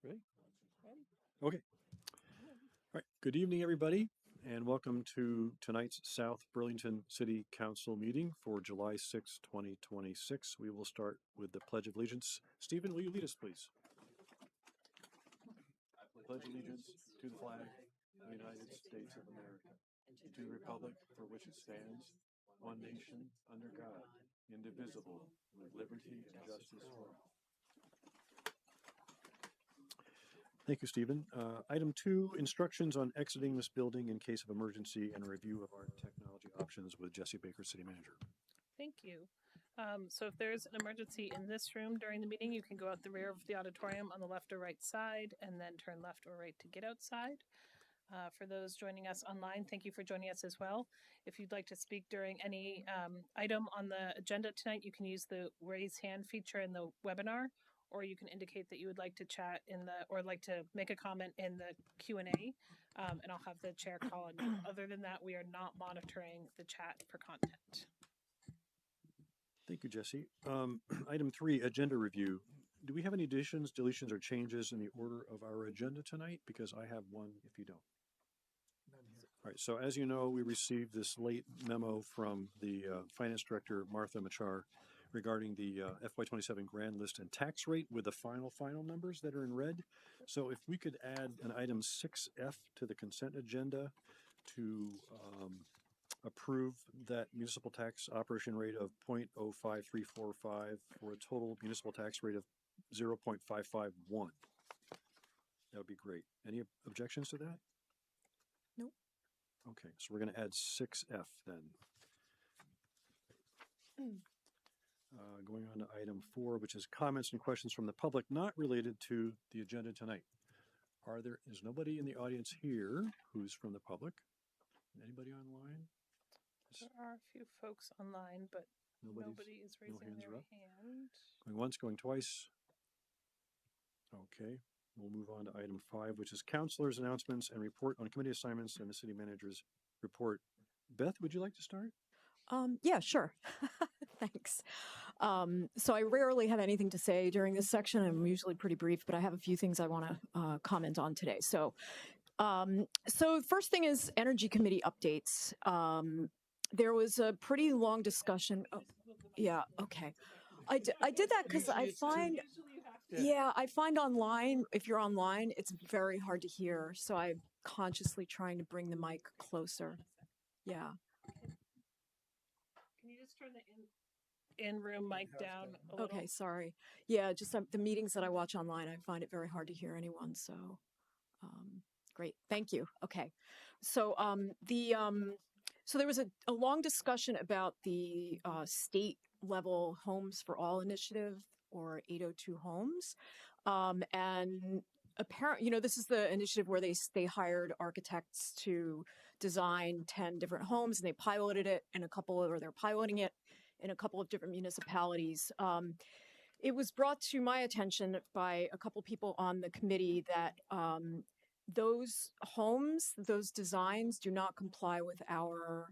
Ready? Okay. All right. Good evening, everybody, and welcome to tonight's South Burlington City Council meeting for July 6, 2026. We will start with the Pledge of Allegiance. Stephen, will you lead us, please? I pledge allegiance to the flag of the United States of America, and to the republic for which it stands, one nation, under God, indivisible, with liberty and justice for all. Thank you, Stephen. Item 2, instructions on exiting this building in case of emergency and a review of our technology options with Jesse Baker, City Manager. Thank you. So if there's an emergency in this room during the meeting, you can go out the rear of the auditorium on the left or right side and then turn left or right to get outside. For those joining us online, thank you for joining us as well. If you'd like to speak during any item on the agenda tonight, you can use the raise hand feature in the webinar, or you can indicate that you would like to chat or like to make a comment in the Q&A, and I'll have the chair call on you. Other than that, we are not monitoring the chat for content. Thank you, Jesse. Item 3, agenda review. Do we have any additions, deletions, or changes in the order of our agenda tonight? Because I have one if you don't. All right, so as you know, we received this late memo from the Finance Director, Martha Machar, regarding the FY27 grand list and tax rate with the final numbers that are in red. So if we could add an item 6F to the consent agenda to approve that municipal tax operation rate of 0.05345 for a total municipal tax rate of 0.551. That would be great. Any objections to that? Nope. Okay, so we're going to add 6F then. Going on to item 4, which is comments and questions from the public not related to the agenda tonight. Is nobody in the audience here who's from the public? Anybody online? There are a few folks online, but nobody is raising their hand. Going once, going twice. Okay, we'll move on to item 5, which is Councilors Announcements and report on committee assignments and the City Manager's report. Beth, would you like to start? Yeah, sure. Thanks. So I rarely have anything to say during this section. I'm usually pretty brief, but I have a few things I want to comment on today. So first thing is Energy Committee updates. There was a pretty long discussion. Oh, yeah, okay. I did that because I find, I find online, if you're online, it's very hard to hear. So I'm consciously trying to bring the mic closer. Yeah. Can you just turn the in-room mic down a little? Okay, sorry. Yeah, just the meetings that I watch online, I find it very hard to hear anyone. So great. Thank you. Okay. So so there was a long discussion about the state level Homes for All initiative, or 802 Homes. And apparently, this is the initiative where they hired architects to design 10 different homes, and they piloted it in they're piloting it in a couple of different municipalities. It was brought to my attention by a couple people on the committee that those homes, those designs do not comply with our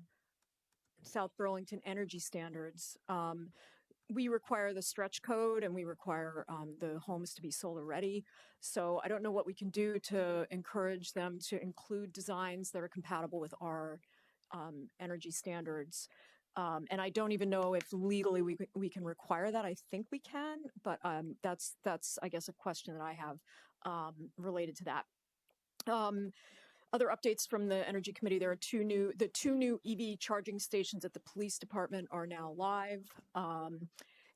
South Burlington energy standards. We require the stretch code, and we require the homes to be solar ready. So I don't know what we can do to encourage them to include designs that are compatible with our energy standards. And I don't even know if legally we can require that. I think we can, but that's I guess a question that I have related to that. Other updates from the Energy Committee: there are the two new EV charging stations at the police department are now live.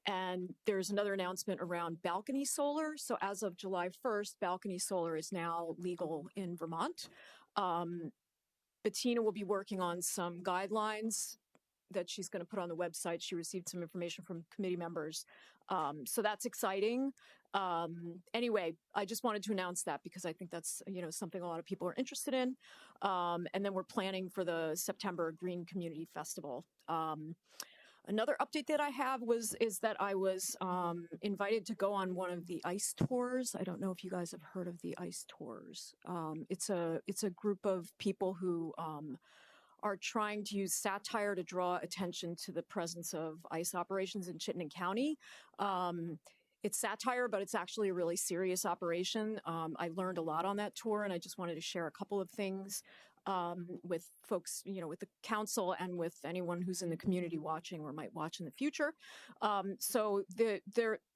And there's another announcement around balcony solar. So as of July 1st, balcony solar is now legal in Vermont. Bettina will be working on some guidelines that she's going to put on the website. She received some information from committee members. So that's exciting. Anyway, I just wanted to announce that because I think that's, something a lot of people are interested in. And then we're planning for the September Green Community Festival. Another update that I have is that I was invited to go on one of the ICE tours. I don't know if you guys have heard of the ICE tours. It's a group of people who are trying to use satire to draw attention to the presence of ICE operations in Chittenden County. it's satire, but it's actually a really serious operation. I learned a lot on that tour, and I just wanted to share a couple of things with folks, with the council and with anyone who's in the community watching or might watch in the future. So there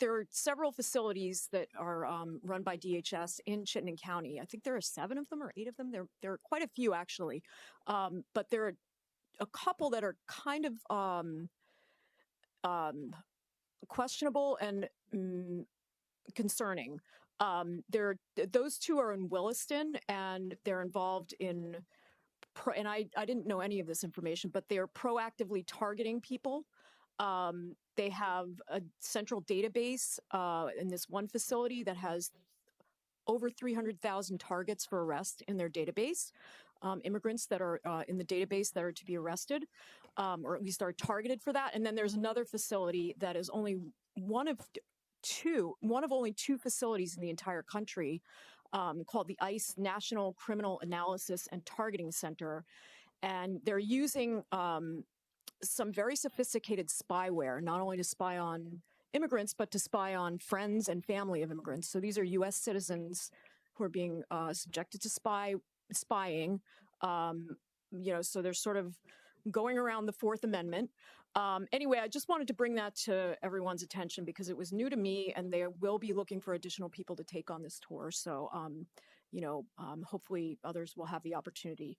are several facilities that are run by DHS in Chittenden County. I think there are 7 of them or 8 of them. There are quite a few actually, but there are a couple that are kind of questionable and concerning. Those 2 are in Williston, and they're involved in and I didn't know any of this information, but they are proactively targeting people. They have a central database in this one facility that has over 300,000 targets for arrest in their database, immigrants that are in the database that are to be arrested, or at least are targeted for that. And then there's another facility that is only one of only 2 facilities in the entire country, called the ICE National Criminal Analysis and Targeting Center. And they're using some very sophisticated spyware, not only to spy on immigrants, but to spy on friends and family of immigrants. So these are U.S. citizens who are being subjected to spying. So they're sort of going around the Fourth Amendment. Anyway, I just wanted to bring that to everyone's attention because it was new to me, and they will be looking for additional people to take on this tour. So, hopefully others will have the opportunity.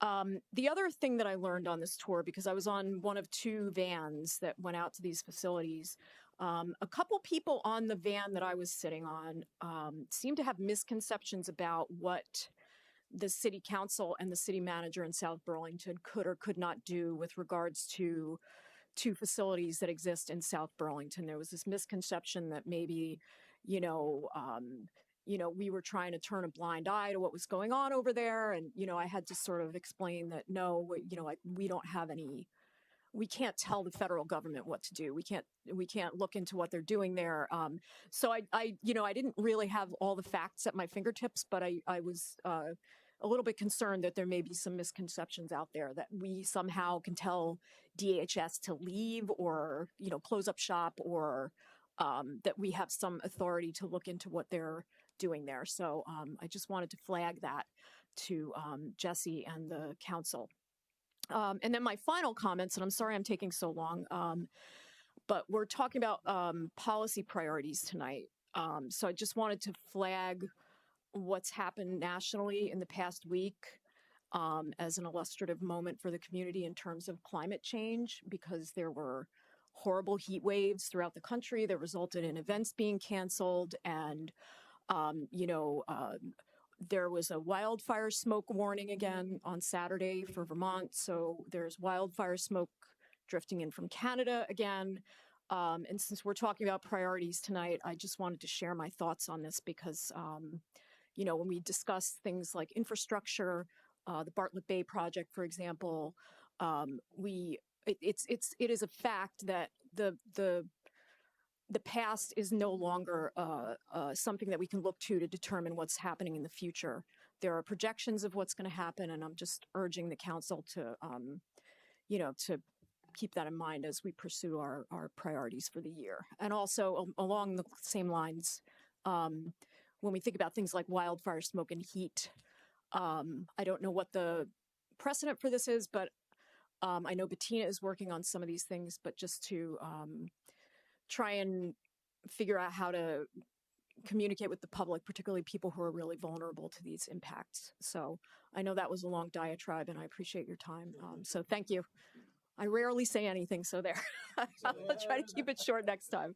The other thing that I learned on this tour, because I was on one of 2 vans that went out to these facilities, a couple people on the van that I was sitting on seemed to have misconceptions about what the city council and the city manager in South Burlington could or could not do with regards to 2 facilities that exist in South Burlington. There was this misconception that maybe, we were trying to turn a blind eye to what was going on over there. And, I had to sort of explain that, no, we don't have any, we can't tell the federal government what to do. We can't look into what they're doing there. So I didn't really have all the facts at my fingertips, but I was a little bit concerned that there may be some misconceptions out there that we somehow can tell DHS to leave or, close up shop, or that we have some authority to look into what they're doing there. So I just wanted to flag that to Jesse and the council. And then my final comments, and I'm sorry I'm taking so long, but we're talking about policy priorities tonight. So I just wanted to flag what's happened nationally in the past week as an illustrative moment for the community in terms of climate change, because there were horrible heat waves throughout the country that resulted in events being canceled. And, there was a wildfire smoke warning again on Saturday for Vermont. So there's wildfire smoke drifting in from Canada again. And since we're talking about priorities tonight, I just wanted to share my thoughts on this because, when we discuss things like infrastructure, the Bartlett Bay project, for example, it is a fact that the past is no longer something that we can look to determine what's happening in the future. There are projections of what's going to happen, and I'm just urging the council to, to keep that in mind as we pursue our priorities for the year. And also along the same lines, when we think about things like wildfire smoke and heat, I don't know what the precedent for this is, but I know Bettina is working on some of these things, but just to try and figure out how to communicate with the public, particularly people who are really vulnerable to these impacts. So I know that was a long diatribe, and I appreciate your time. So thank you. I rarely say anything, so there. I'll try to keep it short next time.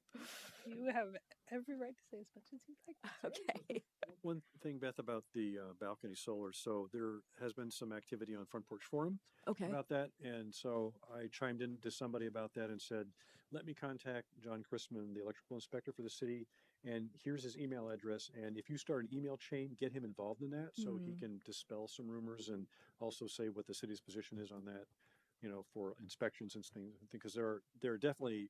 You have every right to say as much as you'd like. Okay. One thing, Beth, about the balcony solar. So there has been some activity on Front Porch Forum about that. And so I chimed in to somebody about that and said, let me contact John Chrisman, the electrical inspector for the city. And here's his email address. And if you start an email chain, get him involved in that so he can dispel some rumors and also say what the city's position is on that, for inspections and things. Because there are definitely,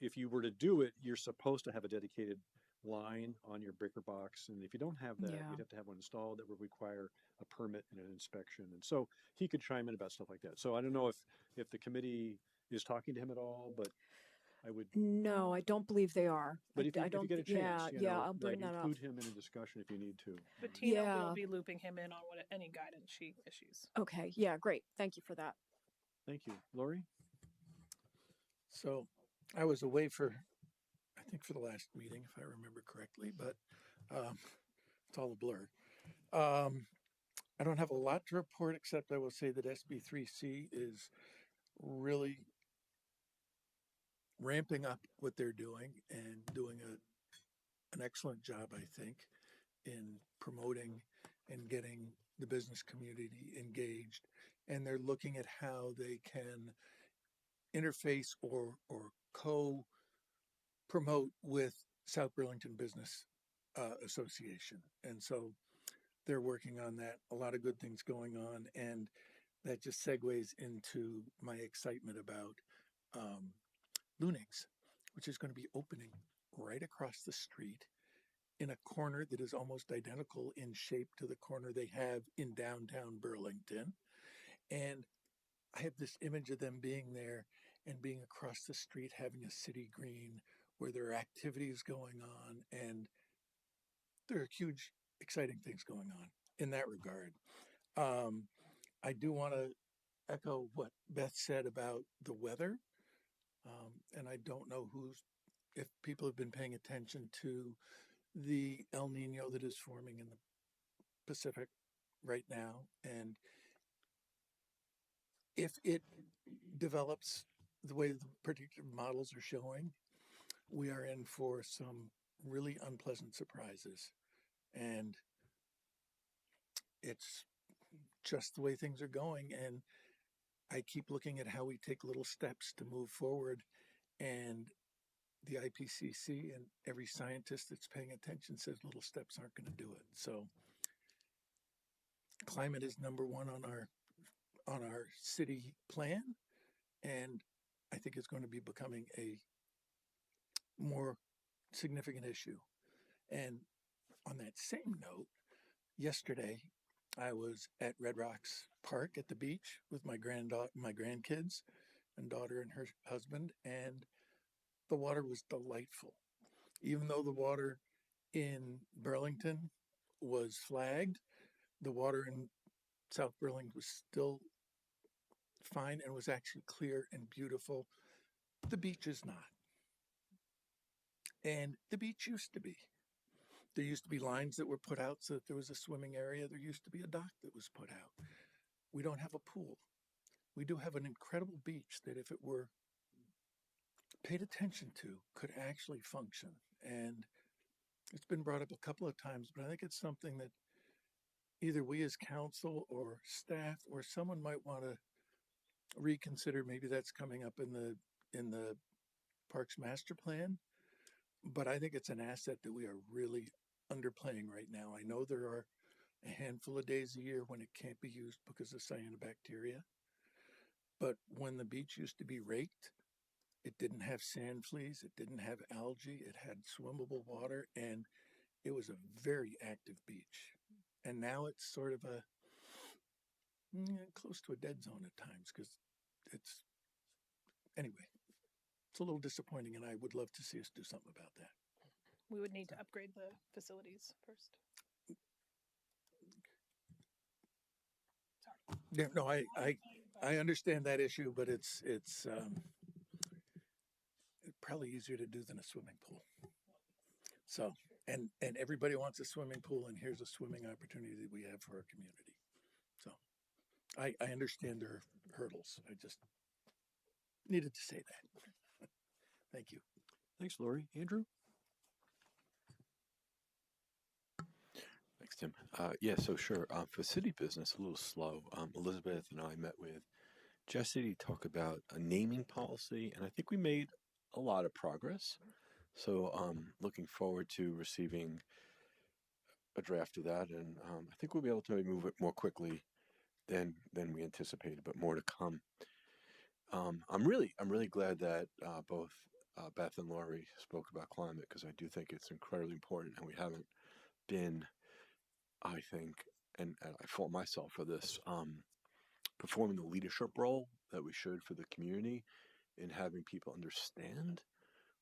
if you were to do it, you're supposed to have a dedicated line on your breaker box, and if you don't have that, you'd have to have one installed that would require a permit and an inspection. And so he could chime in about stuff like that. So I don't know if the committee is talking to him at all, but I would, No, I don't believe they are. but if you, I if you don't. get a chance, Yeah, I'll bring right, that up. include him in a discussion if you need to. But Tina Yeah. will be looping him in on any guidance she issues. Okay. Yeah. Great. Thank you for that. Thank you. Lori? So I was away I think for the last meeting, if I remember correctly, but it's all a blur. I don't have a lot to report, except I will say that SB3C is really ramping up what they're doing and doing an excellent job, I think, in promoting and getting the business community engaged. And they're looking at how they can interface or co-promote with South Burlington Business Association. And so they're working on that. A lot of good things going on. And that just segues into my excitement about Luning's, which is going to be opening right across the street in a corner that is almost identical in shape to the corner they have in downtown Burlington. And I have this image of them being there and being across the street, having a city green where there are activities going on. And there are huge, exciting things going on in that regard. I do want to echo what Beth said about the weather. And I don't know if people have been paying attention to the El Nino that is forming in the Pacific right now. And if it develops the way the predictive models are showing, we are in for some really unpleasant surprises. And it's just the way things are going. And I keep looking at how we take little steps to move forward. And the IPCC and every scientist that's paying attention says little steps aren't going to do it. So climate is number one on our city plan. And I think it's going to be becoming a more significant issue. And on that same note, yesterday I was at Red Rocks Park at the beach with my grandkids and daughter and her husband, and the water was delightful. Even though the water in Burlington was flagged, the water in South Burlington was still fine and was actually clear and beautiful. The beach is not. And the beach used to be. There used to be lines that were put out so that there was a swimming area. There used to be a dock that was put out. We don't have a pool. We do have an incredible beach that, if it were paid attention to, could actually function. And it's been brought up a couple of times, but I think it's something that either we as council or staff or someone might want to reconsider. Maybe that's coming up in the Parks Master Plan. But I think it's an asset that we are really underplaying right now. I know there are a handful of days a year when it can't be used because of cyanobacteria. But when the beach used to be raked, it didn't have sand fleas, it didn't have algae, it had swimmable water, and it was a very active beach. And now it's sort of close to a dead zone at times because anyway, it's a little disappointing, and I would love to see us do something about that. We would need to upgrade the facilities first. Sorry. Yeah, no, I understand that issue, but it's probably easier to do than a swimming pool. So, and everybody wants a swimming pool, and here's a swimming opportunity that we have for our community. So I understand there are hurdles. I just needed to say that. Thank you. Thanks, Lori. Andrew? Thanks, Tim. Yeah, so sure. For city business, a little slow. Elizabeth and I met with Jesse to talk about a naming policy, and I think we made a lot of progress. So looking forward to receiving a draft of that, and I think we'll be able to move it more quickly than we anticipated, but more to come. I'm really glad that both Beth and Lori spoke about climate, because I do think it's incredibly important, and we haven't been, I think, and I fault myself for this, performing the leadership role that we should for the community in having people understand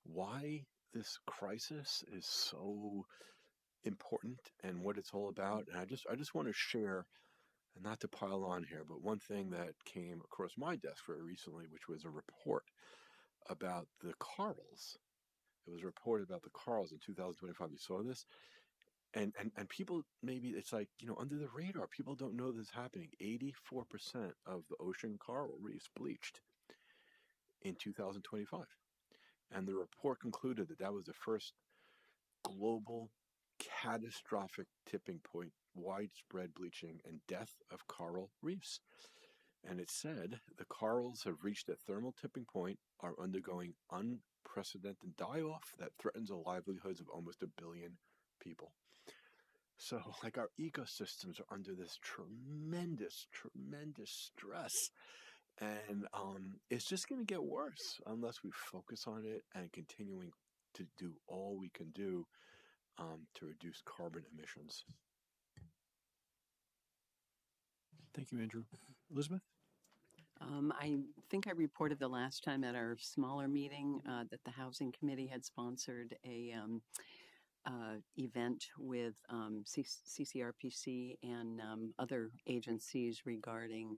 why this crisis is so important and what it's all about. And I just want to share, and not to pile on here, but one thing that came across my desk very recently, which was a report about the corals. It was reported about the corals in 2025. You saw this? And people, maybe it's like, under the radar, people don't know this is happening. 84% of the ocean coral reefs bleached in 2025. And the report concluded that that was the first global catastrophic tipping point, widespread bleaching and death of coral reefs. And it said the corals have reached a thermal tipping point, are undergoing unprecedented die-off that threatens the livelihoods of almost 1 billion people. So, like, our ecosystems are under this tremendous stress. And it's just going to get worse unless we focus on it and continuing to do all we can do to reduce carbon emissions. Thank you, Andrew. Elizabeth? I think I reported the last time at our smaller meeting that the Housing Committee had sponsored a event with CCRPC and other agencies regarding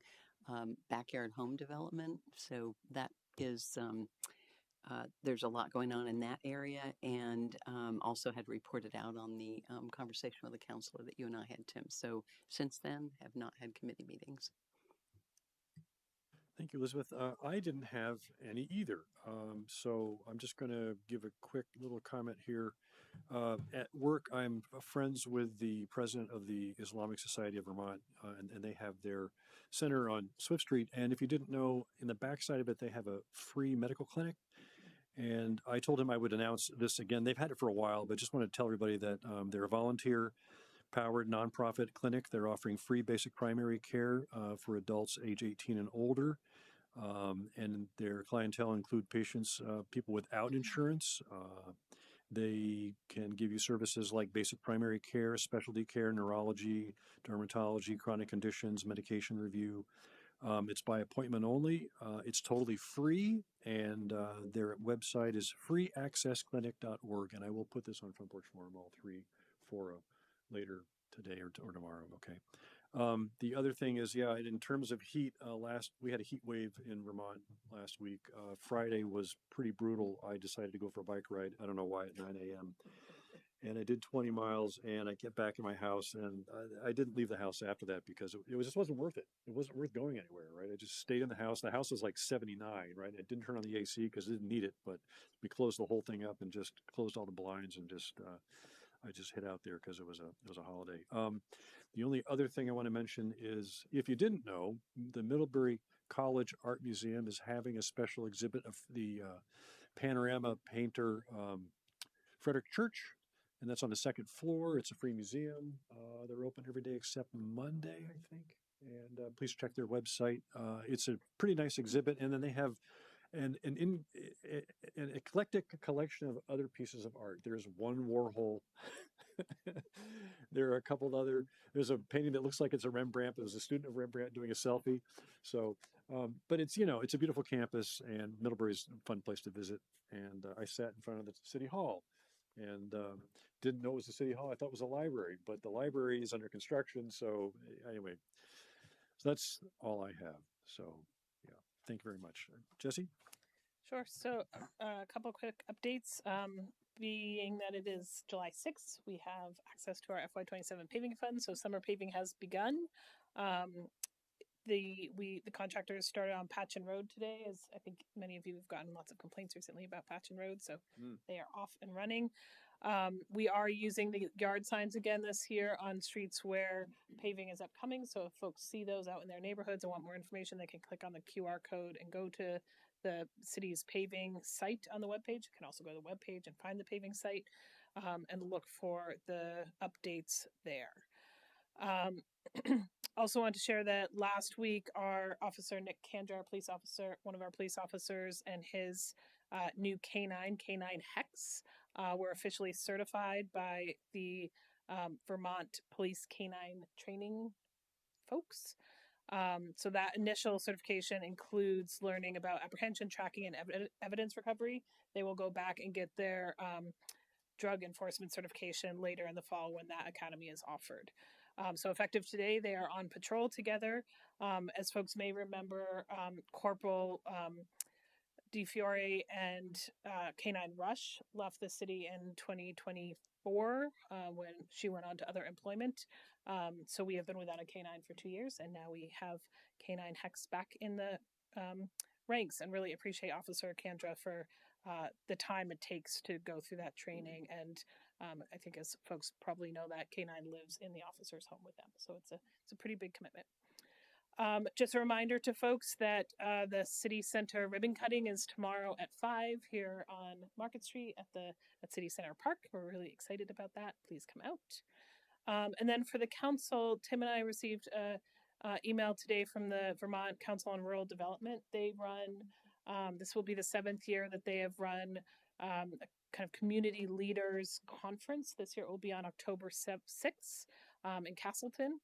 backyard home development. So that is, there's a lot going on in that area, and also had reported out on the conversation with the counselor that you and I had, Tim. So since then, have not had committee meetings. Thank you, Elizabeth. I didn't have any either. So I'm just going to give a quick little comment here. At work, I'm friends with the president of the Islamic Society of Vermont, and they have their center on Swift Street. And if you didn't know, in the backside of it, they have a free medical clinic. And I told him I would announce this again. They've had it for a while, but just want to tell everybody that they're a volunteer-powered nonprofit clinic. They're offering free basic primary care for adults age 18 and older. And their clientele include patients, people without insurance. They can give you services like basic primary care, specialty care, neurology, dermatology, chronic conditions, medication review. It's by appointment only. It's totally free, and their website is freeaccessclinic.org. And I will put this on Front Porch Forum, all three, for later today or tomorrow. Okay. The other thing is, yeah, in terms of heat, we had a heat wave in Vermont last week. Friday was pretty brutal. I decided to go for a bike ride. I don't know why, at 9 a.m. And I did 20 miles, and I get back in my house, and I didn't leave the house after that because it just wasn't worth it. It wasn't worth going anywhere, right? I just stayed in the house. The house was like 79, right? I didn't turn on the AC because I didn't need it, but we closed the whole thing up and just closed all the blinds and just I just hid out there because it was a holiday. The only other thing I want to mention is, if you didn't know, the Middlebury College Art Museum is having a special exhibit of the panorama painter Frederick Church, and that's on the second floor. It's a free museum. They're open every day except Monday, I think. And please check their website. It's a pretty nice exhibit, and then they have an eclectic collection of other pieces of art. There's one Warhol. There are a couple of other. There's a painting that looks like it's a Rembrandt. It was a student of Rembrandt doing a selfie. So, but it's it's a beautiful campus, and Middlebury's a fun place to visit. And I sat in front of the city hall, and didn't know it was the city hall. I thought it was a library, but the library is under construction. So anyway, so that's all I have. So yeah, thank you very much, Jesse. Sure. So a couple quick updates. Being that it is July 6th, we have access to our FY27 paving fund. So summer paving has begun. The contractors started on Patchen Road today, as I think many of you have gotten lots of complaints recently about Patchen Road. So they are off and running. We are using the yard signs again this year on streets where paving is upcoming. So if folks see those out in their neighborhoods and want more information, they can click on the QR code and go to the city's paving site on the webpage. You can also go to the webpage and find the paving site and look for the updates there. Also want to share that last week, our officer, Nick Kandra, police officer, one of our police officers, and his new K9 Hex were officially certified by the Vermont Police K9 training folks. So that initial certification includes learning about apprehension, tracking, and evidence recovery. They will go back and get their drug enforcement certification later in the fall when that academy is offered. So effective today, they are on patrol together. As folks may remember, Corporal DeFiore and K9 Rush left the city in 2024 when she went on to other employment. So we have been without a K9 for 2 years, and now we have K9 Hex back in the ranks, and really appreciate Officer Kendra for the time it takes to go through that training. And I think, as folks probably know, that K9 lives in the officer's home with them. So it's a pretty big commitment. Just a reminder to folks that the city center ribbon cutting is tomorrow at 5 here on Market Street at City Center Park. We're really excited about that. Please come out. And then for the council, Tim and I received a email today from the Vermont Council on Rural Development. They run, this will be the 7th year that they have run a kind of community leaders conference. This year it will be on October 6th in Castleton.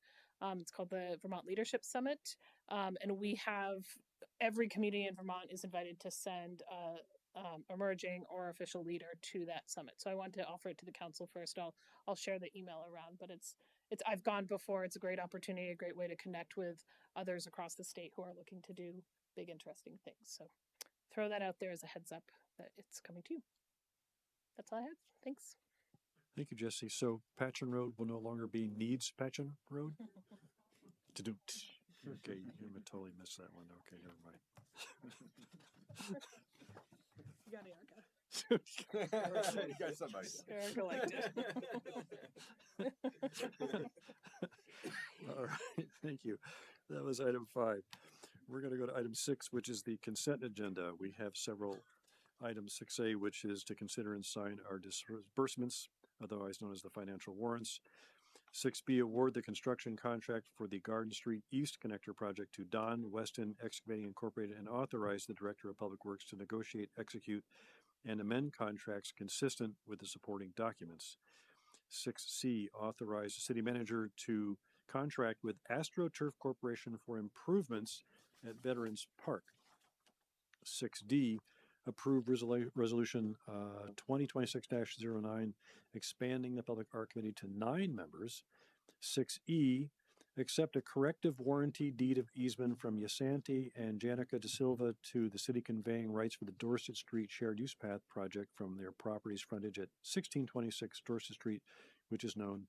It's called the Vermont Leadership Summit. And we have, every community in Vermont is invited to send emerging or official leader to that summit. So I want to offer it to the council first. I'll share the email around, but it's I've gone before. It's a great opportunity, a great way to connect with others across the state who are looking to do big, interesting things. So throw that out there as a heads up that it's coming to you. That's all I have. Thanks. Thank you, Jesse. So Patchen Road will no longer be Needs Patchen Road? To-do. Okay, you totally missed that one. Okay, never mind. You got Erica. You got somebody. Erica liked it. All right, thank you. That was item 5. We're going to go to item 6, which is the consent agenda. We have several items. 6A, which is to consider and sign our disbursements, otherwise known as the financial warrants. 6B, award the construction contract for the Garden Street East Connector project to Don Weston Excavating Incorporated and authorize the Director of Public Works to negotiate, execute, and amend contracts consistent with the supporting documents. 6C, authorize the city manager to contract with AstroTurf Corporation for improvements at Veterans Park. 6D, approve resolution 2026-09, expanding the Public Art Committee to 9 members. 6E, accept a corrective warranty deed of easement from Yasanti and Janica De Silva to the city, conveying rights for the Dorset Street Shared Use Path project from their property's frontage at 1626 Dorset Street, which is known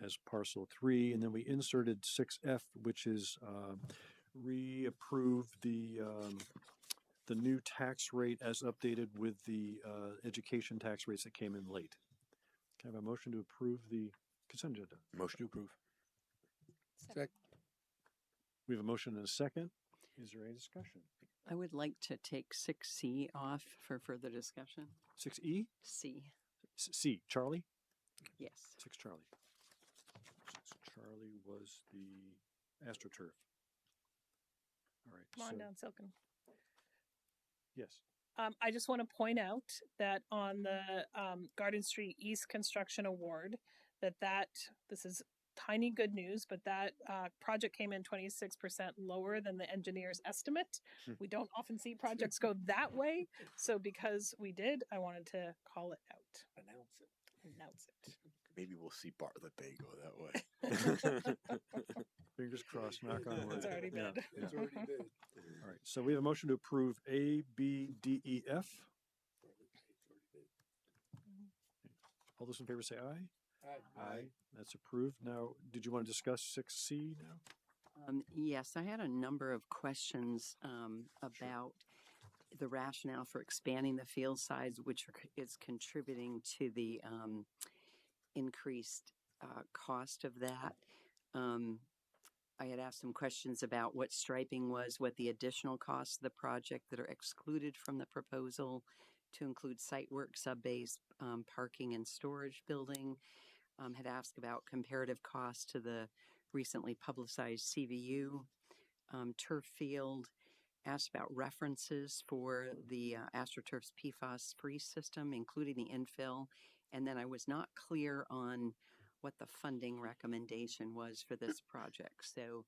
as Parcel 3. And then we inserted 6F, which is reapprove the new tax rate as updated with the education tax rates that came in late. Can I have a motion to approve the consent agenda? Motion to approve. Sec- We have a motion and a second. Is there any discussion? I would like to take 6C off for further discussion. 6E? C, C, Charlie? yes. 6 Charlie. 6 Charlie was the AstroTurf. All right. Come on so, down, Silken. yes. I just want to point out that on the Garden Street East Construction Award, this is tiny good news, but that project came in 26% lower than the engineer's estimate. We don't often see projects go that way. So because we did, I wanted to call it out. Announce it. Maybe we'll see Bartlett Bay go that way. Fingers crossed, knock on wood. It's already bid. It's already bid. All right. So we have a motion to approve A, B, D, E, F. All those in favor say aye. Aye. That's approved. Now, did you want to discuss 6C now? Yes, I had a number of questions about the rationale for expanding the field size, which is contributing to the increased cost of that. I had asked some questions about what striping was, what the additional costs of the project that are excluded from the proposal to include site work, subbase, parking, and storage building. Had asked about comparative costs to the recently publicized CVU turf field. Asked about references for the AstroTurf's PFAS-free system, including the infill. And then I was not clear on what the funding recommendation was for this project. So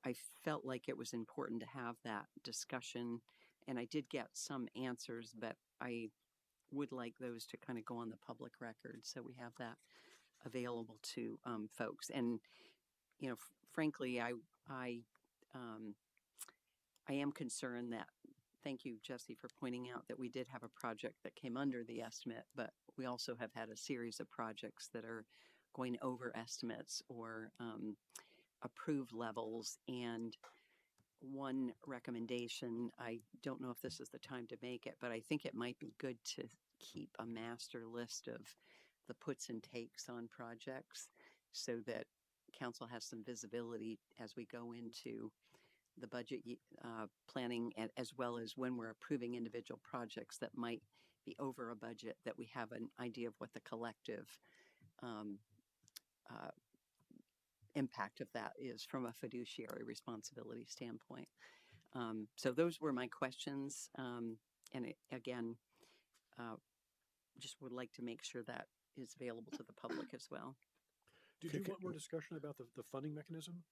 I felt like it was important to have that discussion, and I did get some answers, but I would like those to kind of go on the public record so we have that available to folks. And frankly, um, I am concerned that. Thank you, Jesse, for pointing out that we did have a project that came under the estimate, but we also have had a series of projects that are going over estimates or approved levels. And one recommendation, I don't know if this is the time to make it, but I think it might be good to keep a master list of the puts and takes on projects so that council has some visibility as we go into the budget planning, as well as when we're approving individual projects that might be over a budget, that we have an idea of what the collective impact of that is from a fiduciary responsibility standpoint. So those were my questions. Again, just would like to make sure that is available to the public as well. Did you want more discussion about the funding mechanism?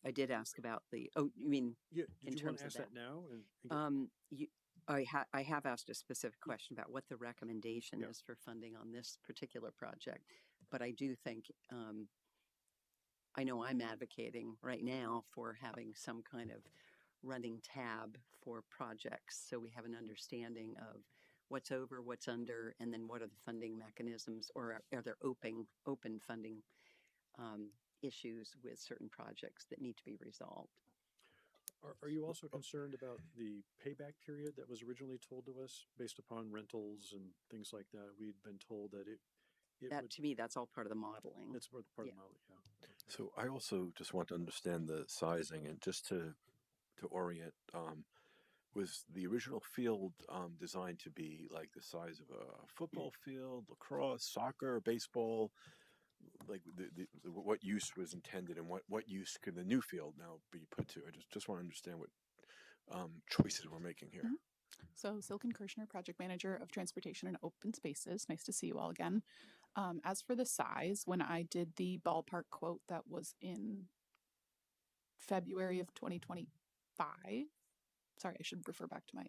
I did ask about the, oh, you mean Yeah, in did you want terms to of ask that? that now? I have asked a specific question about what the recommendation Yeah. is for funding on this particular project, but I do think, I know I'm advocating right now for having some kind of running tab for projects so we have an understanding of what's over, what's under, and then what are the funding mechanisms, or are there open funding issues with certain projects that need to be resolved. Are you also concerned about the payback period that was originally told to us based upon rentals and things like that? We'd been told that To me, that's all part of the modeling. It's part of Yeah. the model, yeah. So I also just want to understand the sizing, and just to orient, was the original field designed to be like the size of a football field, lacrosse, soccer, baseball? Like what use was intended, and what use could the new field now be put to? I just want to understand what choices we're making here. Mm-hmm. So Silken Kirshner, Project Manager of Transportation and Open Spaces. Nice to see you all again. As for the size, when I did the ballpark quote that was in February of 2025, sorry, I should refer back to my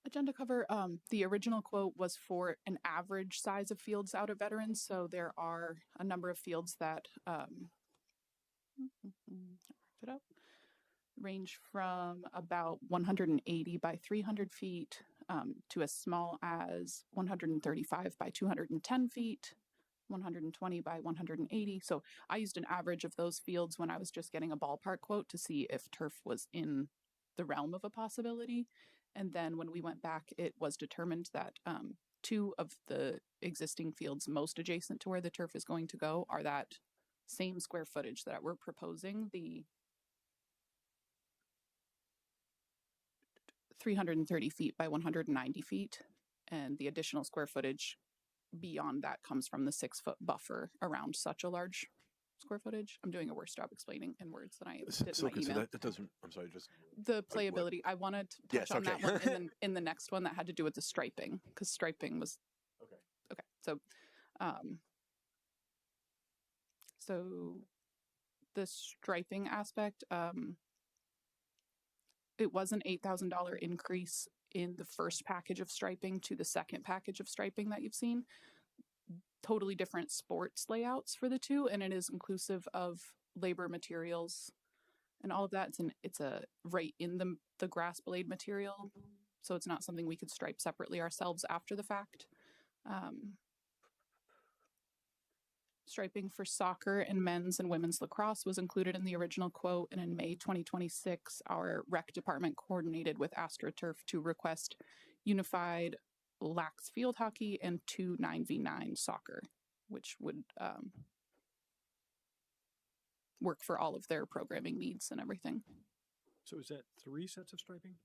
agenda cover. The original quote was for an average size of fields out of veterans. So there are a number of fields that it up, range from about 180 by 300 feet to as small as 135 by 210 feet, 120 by 180. So I used an average of those fields when I was just getting a ballpark quote to see if turf was in the realm of a possibility. And then when we went back, it was determined that two of the existing fields most adjacent to where the turf is going to go are that same square footage that we're proposing, the 330 feet by 190 feet. And the additional square footage beyond that comes from the 6-foot buffer around such a large square footage. I'm doing a worse job explaining in words than I did in my email. So that doesn't, I'm sorry, just the playability. I wanted to touch on that one in the next one that had to do with the striping, because striping was okay. So the striping aspect, it was an $8,000 increase in the first package of striping to the second package of striping that you've seen. Totally different sports layouts for the two, and it is inclusive of labor materials and all of that. It's a right in the grass blade material, so it's not something we could stripe separately ourselves after the fact. Striping for soccer and men's and women's lacrosse was included in the original quote, and in May 2026, our rec department coordinated with AstroTurf to request unified lax field hockey and 2 9v9 soccer, which would work for all of their programming needs and everything. So is that 3 sets of striping?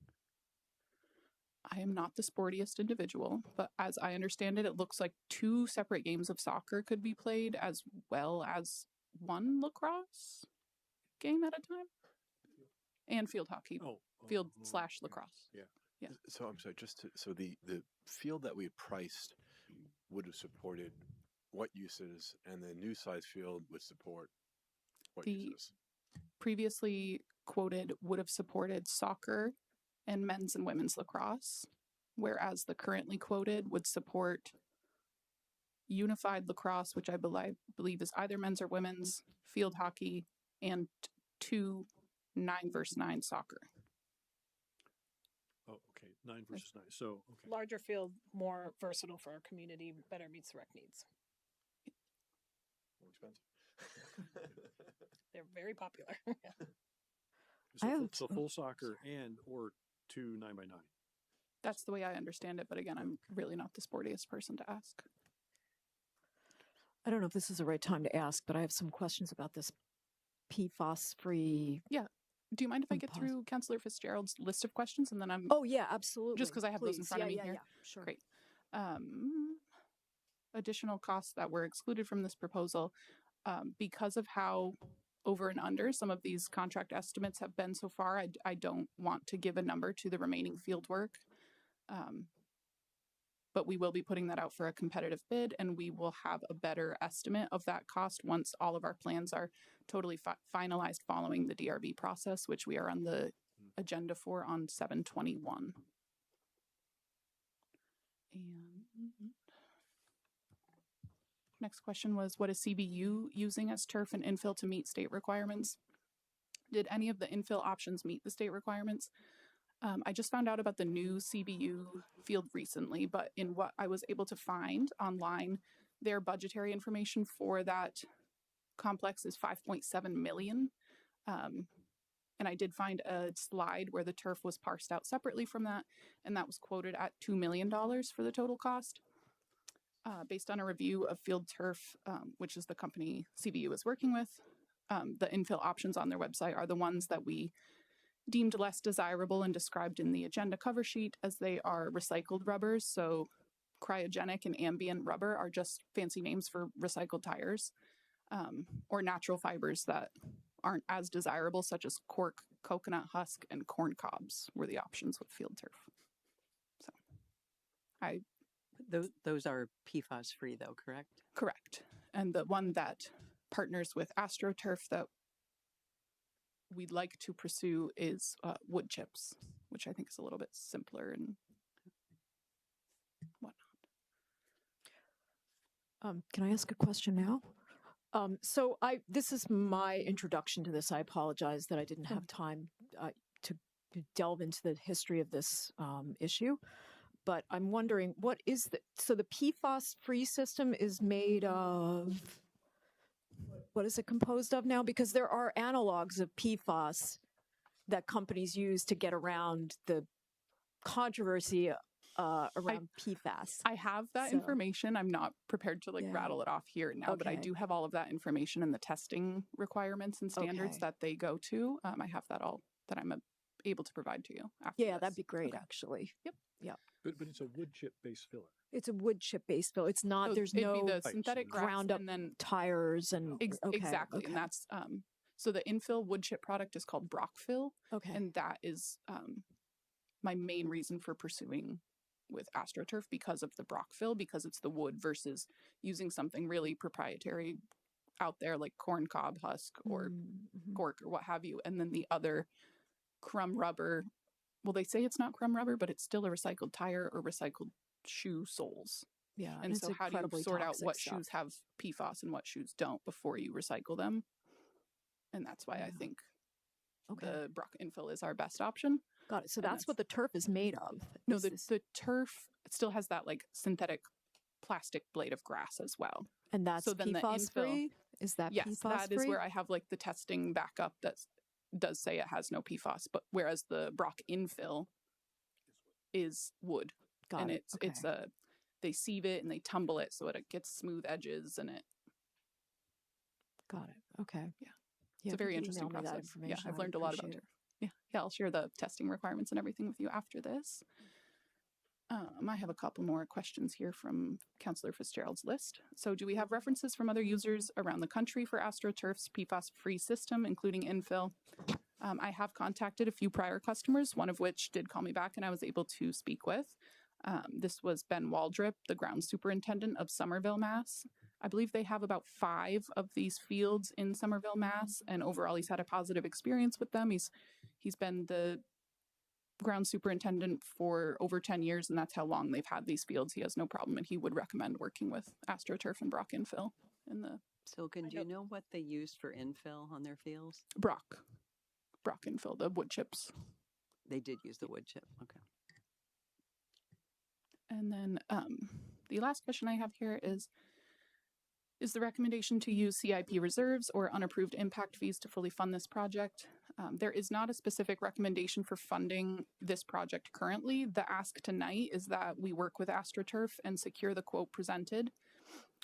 I am not the sportiest individual, but as I understand it, it looks like 2 separate games of soccer could be played as well as 1 lacrosse game at a time. And field hockey. Field/lacrosse. Yeah. Yeah. So I'm sorry, so the field that we had priced would have supported what uses, and the new size field would support what uses? previously quoted would have supported soccer and men's and women's lacrosse, whereas the currently quoted would support unified lacrosse, which I believe is either men's or women's, field hockey, and 2 9-versus-9 soccer. Oh, okay. 9 versus 9. So, okay. Larger field, more versatile for our community, better meets the rec needs. More expensive. They're very popular. So, I have- so full soccer and or 2 9x9. That's the way I understand it, but again, I'm really not the sportiest person to ask. I don't know if this is the right time to ask, but I have some questions about this PFAS-free. Do you mind if I get Pause. through Councilor Fitzgerald's list of questions and then I'm Oh, yeah, absolutely. just because I have those in Please. front of Yeah, me here? Yeah, sure. Great. Additional costs that were excluded from this proposal because of how over and under some of these contract estimates have been so far. I don't want to give a number to the remaining field work. But we will be putting that out for a competitive bid, and we will have a better estimate of that cost once all of our plans are totally finalized following the DRB process, which we are on the agenda for on 7/21. And next question was, what is CBU using as turf and infill to meet state requirements? Did any of the infill options meet the state requirements? I just found out about the new CBU field recently, but in what I was able to find online, their budgetary information for that complex is 5.7 million. And I did find a slide where the turf was parsed out separately from that, and that was quoted at $2 million for the total cost. Based on a review of Field Turf, which is the company CBU is working with, the infill options on their website are the ones that we deemed less desirable and described in the agenda cover sheet, as they are recycled rubbers. So cryogenic and ambient rubber are just fancy names for recycled tires, or natural fibers that aren't as desirable, such as cork, coconut husk, and corn cobs were the options with Field Turf. So Those are PFAS free though, correct? Correct. And the one that partners with AstroTurf that we'd like to pursue is wood chips, which I think is a little bit simpler and whatnot. Can I ask a question now? So this is my introduction to this. I apologize that I didn't have time to delve into the history of this issue, but I'm wondering what is so the PFAS-free system is made of. What is it composed of now? Because there are analogs of PFAS that companies use to get around the controversy around PFAS. I have that information. I'm not prepared to rattle it off here now, but I Okay. do have all of that information and the testing requirements and standards Okay. that they go to. I have that all that I'm able to provide to you after Yeah, this. that'd be great, Okay. actually. But it's a wood chip based filler. It's a wood chip based fill. It's not. So There's it'd be no the pipes synthetic and grass ground up and then tires and okay, exactly. okay, And that's so the infill wood chip product is called Brockfill. okay. And that is my main reason for pursuing with AstroTurf, because of the Brockfill, because it's the wood versus using something really proprietary out there like corn cob husk or Mhm. cork or what have you. And then the other crumb rubber, well, they say it's not crumb rubber, but it's still a recycled tire or recycled shoe soles. Yeah, And it's so how do you incredibly sort out toxic what stuff. shoes have PFAS and what shoes don't before you recycle them? And that's why I Yeah. think Okay, the Brock Infill is our best option. got it. So and that's what the turf is made of. No, is this- the turf still has that like synthetic plastic blade of grass as well. and that's so then the PFAS free. Is that Yes, PFAS that free? is where I have like the testing backup that does say it has no PFAS, but whereas the Brock Infill is wood. Got and it. it's okay. they sieve it and they tumble it so it gets smooth edges and it Got it. Okay. Yeah. Yeah, it's a if you very could interesting email me that process. Yeah, information, I've I'd learned a lot about appreciate it. Yeah, I'll share the testing requirements and everything with you after this. I have a couple more questions here from Councilor Fitzgerald's list. So do we have references from other users around the country for AstroTurf's PFAS-free system, including infill? I have contacted a few prior customers, one of which did call me back and I was able to speak with. This was Ben Waldrip, the ground superintendent of Somerville, Mass. I believe they have about 5 of these fields in Somerville, Mass. And overall, he's had a positive experience with them. He's been the ground superintendent for over 10 years, and that's how long they've had these fields. He has no problem, and he would recommend working with AstroTurf and Brock Infill in the Silken, do you know what they used for infill on their fields? Brock Infill, the wood chips. They did use the wood chip. Okay. And then the last question I have here is the recommendation to use CIP reserves or unapproved impact fees to fully fund this project? There is not a specific recommendation for funding this project currently. The ask tonight is that we work with AstroTurf and secure the quote presented.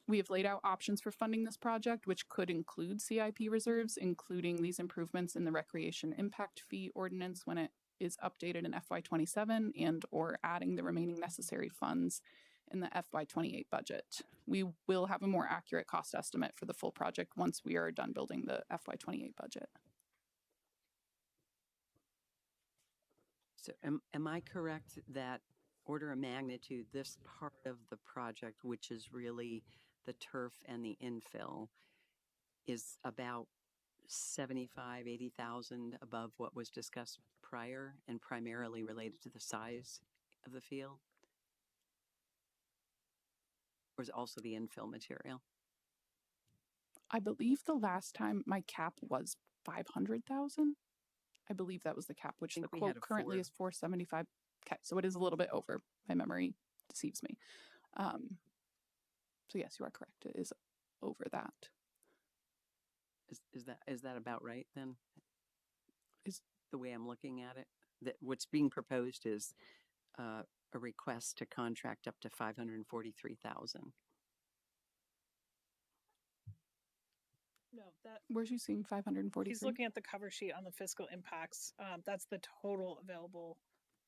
We have laid out options for funding this project, which could include CIP reserves, including these improvements in the recreation impact fee ordinance when it is updated in FY27 and or adding the remaining necessary funds in the FY28 budget. We will have a more accurate cost estimate for the full project once we are done building the FY28 budget. So am I correct that order of magnitude, this part of the project, which is really the turf and the infill, is about 80,000 above what was discussed prior and primarily related to the size of the field? Or is it also the infill material? I believe the last time my cap was 500,000. I believe that was the cap, which the quote currently is 475. Okay, so it is a little bit over. My memory deceives me. So yes, you are correct. It is over that. Is that about right then? Is the way I'm looking at it? That what's being proposed is a request to contract up to 543,000. No, that where's you seeing 543? he's looking at the cover sheet on the fiscal impacts. That's the total available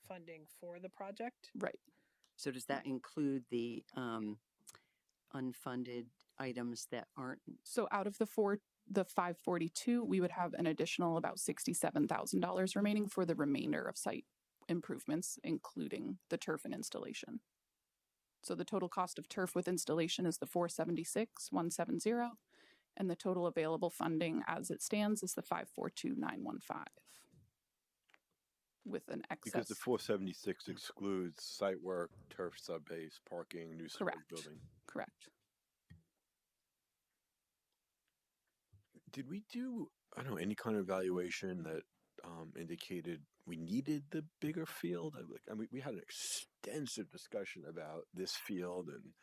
funding for the project. Right. So does that include the unfunded items that aren't? So out of the 542, we would have an additional about $67,000 remaining for the remainder of site improvements, including the turf and installation. So the total cost of turf with installation is the 476,170, and the total available funding as it stands is the 542,915. With an excess. Because the 476 excludes site work, turf subbase, parking, new storage building. Correct. Did we do, I don't know, any kind of evaluation that indicated we needed the bigger field? I mean, we had an extensive discussion about this field, and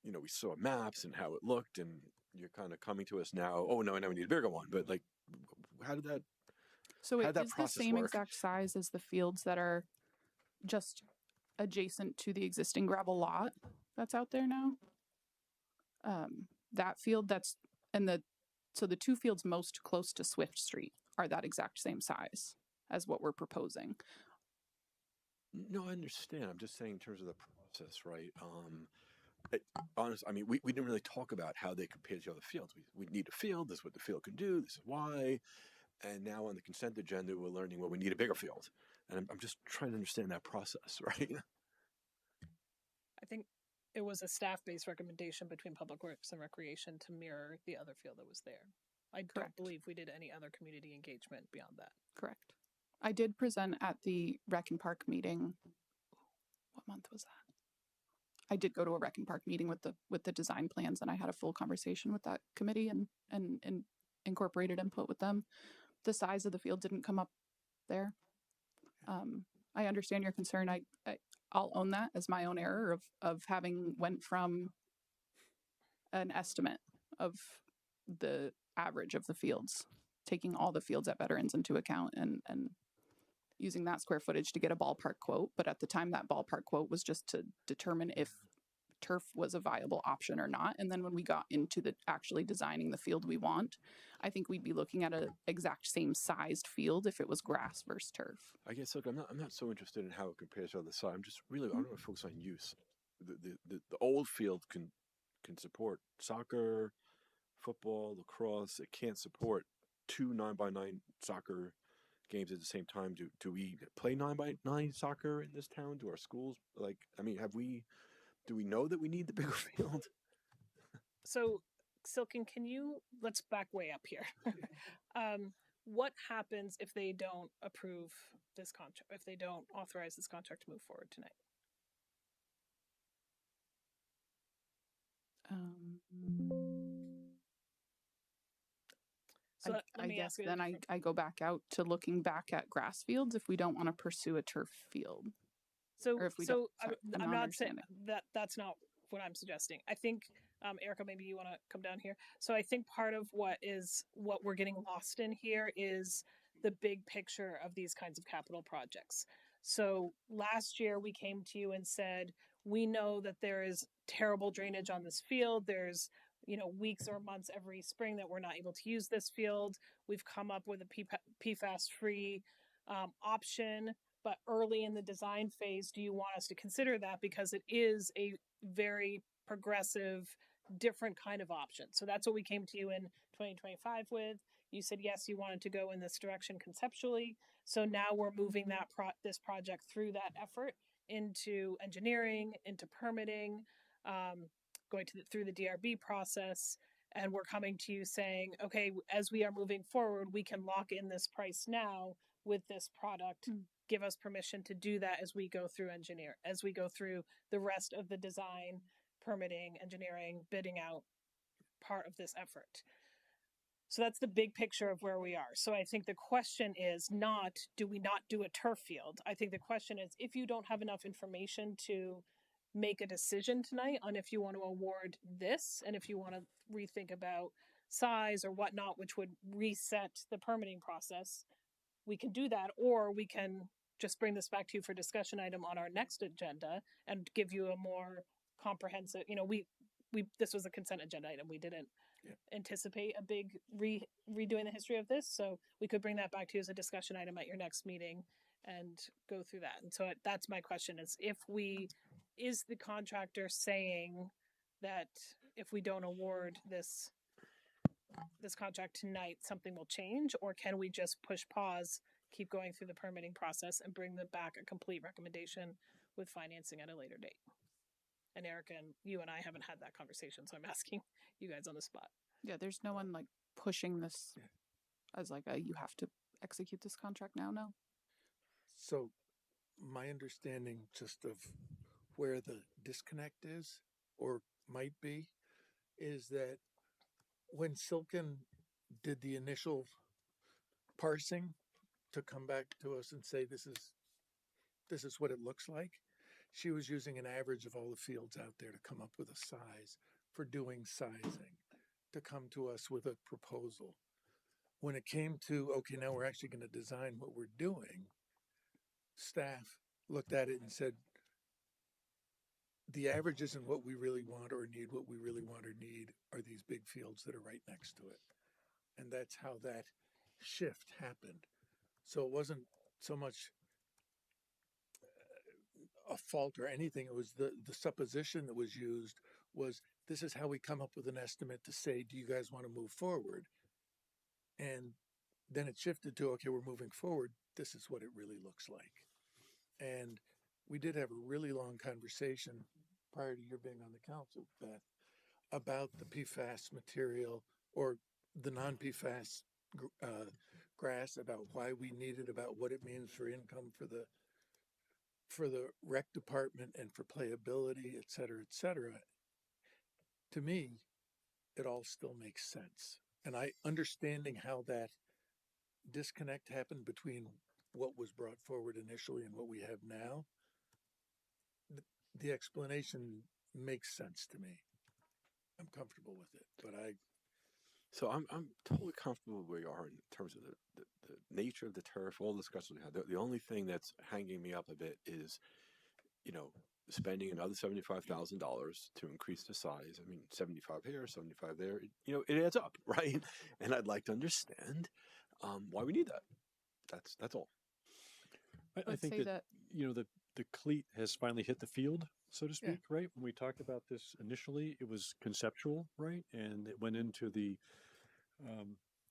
you know, we saw maps and how it looked, and you're kind of coming to us now. Oh no, I know we need a bigger one, but like, how did that? So it is the same work? exact size as the fields that are just adjacent to the existing gravel lot that's out there now. That field so the 2 fields most close to Swift Street are that exact same size as what we're proposing. No, I understand. I'm just saying in terms of the process, right? Honestly, I mean, we didn't really talk about how they compare to other fields. We need a field. This is what the field can do. This is why. And now on the consent agenda, we're learning, well, we need a bigger field. And I'm just trying to understand that process, right? I think it was a staff-based recommendation between Public Works and Recreation to mirror the other field that was there. I don't believe we did any other community engagement beyond that. Correct. I did present at the Rec and Park meeting. What month was that? I did go to a Rec and Park meeting with the design plans, and I had a full conversation with that committee and incorporated input with them. The size of the field didn't come up there. I understand your concern. I'll own that as my own error of having went from an estimate of the average of the fields, taking all the fields at Veterans into account and using that square footage to get a ballpark quote. But at the time, that ballpark quote was just to determine if turf was a viable option or not. And then when we got into the actually designing the field we want, I think we'd be looking at an exact same sized field if it was grass versus turf. I guess, look, I'm not so interested in how it compares to other side. I'm just really, I want to focus on use. The old field can support soccer, football, lacrosse. It can't support 2 9x9 soccer games at the same time. Do we play 9x9 soccer in this town? Do our schools, like, I mean, do we know that we need the bigger field? So Silken, let's back way up here. What happens if they don't approve this contract, if they don't authorize this contract to move forward tonight? So let I me guess ask you a then different- I go back out to looking back at grass fields if we don't want to pursue a turf field. So, or if we so don't- I'm, sorry, I'm I'm not not saying understanding. that's not what I'm suggesting. I think, Erica, maybe you want to come down here. So I think part of what we're getting lost in here is the big picture of these kinds of capital projects. So last year we came to you and said, we know that there is terrible drainage on this field. There's, weeks or months every spring that we're not able to use this field. We've come up with a PFAS free option. But early in the design phase, do you want us to consider that? Because it is a very progressive, different kind of option. So that's what we came to you in 2025 with. You said, yes, you wanted to go in this direction conceptually. So now we're moving this project through that effort into engineering, into permitting, going through the DRB process. And we're coming to you saying, okay, as we are moving forward, we can lock in this price now with this product. Give us permission to do that as we go through as we go through the rest of the design, permitting, engineering, bidding out part of this effort. So that's the big picture of where we are. So I think the question is not, do we not do a turf field? I think the question is, if you don't have enough information to make a decision tonight on if you want to award this and if you want to rethink about size or whatnot, which would reset the permitting process, we can do that, or we can just bring this back to you for discussion item on our next agenda and give you a more comprehensive, this was a consent agenda item. We didn't anticipate a big redoing the history of this. So we could bring that back to you as a discussion item at your next meeting and go through that. And so that's my question is is the contractor saying that if we don't award this contract tonight, something will change, or can we just push pause, keep going through the permitting process and bring back a complete recommendation with financing at a later date? And Erica and you and I haven't had that conversation, so I'm asking you guys on the spot. Yeah, there's no one like pushing this as like you have to execute this contract now. No. So my understanding just of where the disconnect is or might be is that when Silken did the initial parsing to come back to us and say this is what it looks like, she was using an average of all the fields out there to come up with a size for doing sizing, to come to us with a proposal. When it came to, okay, now we're actually going to design what we're doing, staff looked at it and said, the average isn't what we really want or need. What we really want or need are these big fields that are right next to it. And that's how that shift happened. So it wasn't so much a fault or anything. It was the supposition that was used was, this is how we come up with an estimate to say, do you guys want to move forward? And then it shifted to, okay, we're moving forward. This is what it really looks like. And we did have a really long conversation prior to your being on the council, Beth, about the PFAS material or the non-PFAS grass, about why we need it, about what it means for income for the rec department and for playability, et cetera, et cetera. To me, it all still makes sense. And understanding how that disconnect happened between what was brought forward initially and what we have now, the explanation makes sense to me. I'm comfortable with it, but So I'm totally comfortable where you are in terms of the nature of the turf, all the discussions we had. The only thing that's hanging me up a bit is, spending another $75,000 to increase the size. I mean, 75 here, 75 there. It adds up, right? And I'd like to understand why we need that. That's all. I Let's think say that the cleat has finally hit the field, so to speak, right? When we talked about this initially, it was conceptual, right? And it went into the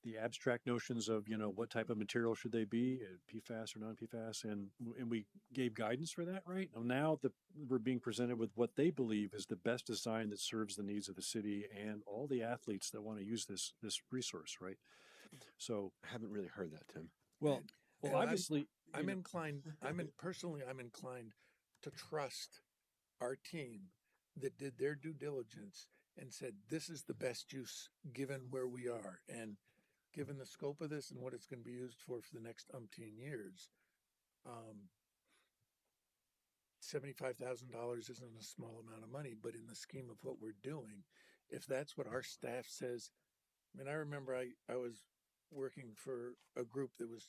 the abstract notions of, what type of material should they be, PFAS or non-PFAS, and we gave guidance for that, right? Now we're being presented with what they believe is the best design that serves the needs of the city and all the athletes that want to use this resource, right? So I haven't really heard that, Tim. well, And obviously, I'm inclined to trust our team that did their due diligence and said, this is the best use given where we are and given the scope of this and what it's going to be used for the next umpteen years. $75,000 isn't a small amount of money, but in the scheme of what we're doing, if that's what our staff says, I remember I was working for a group that was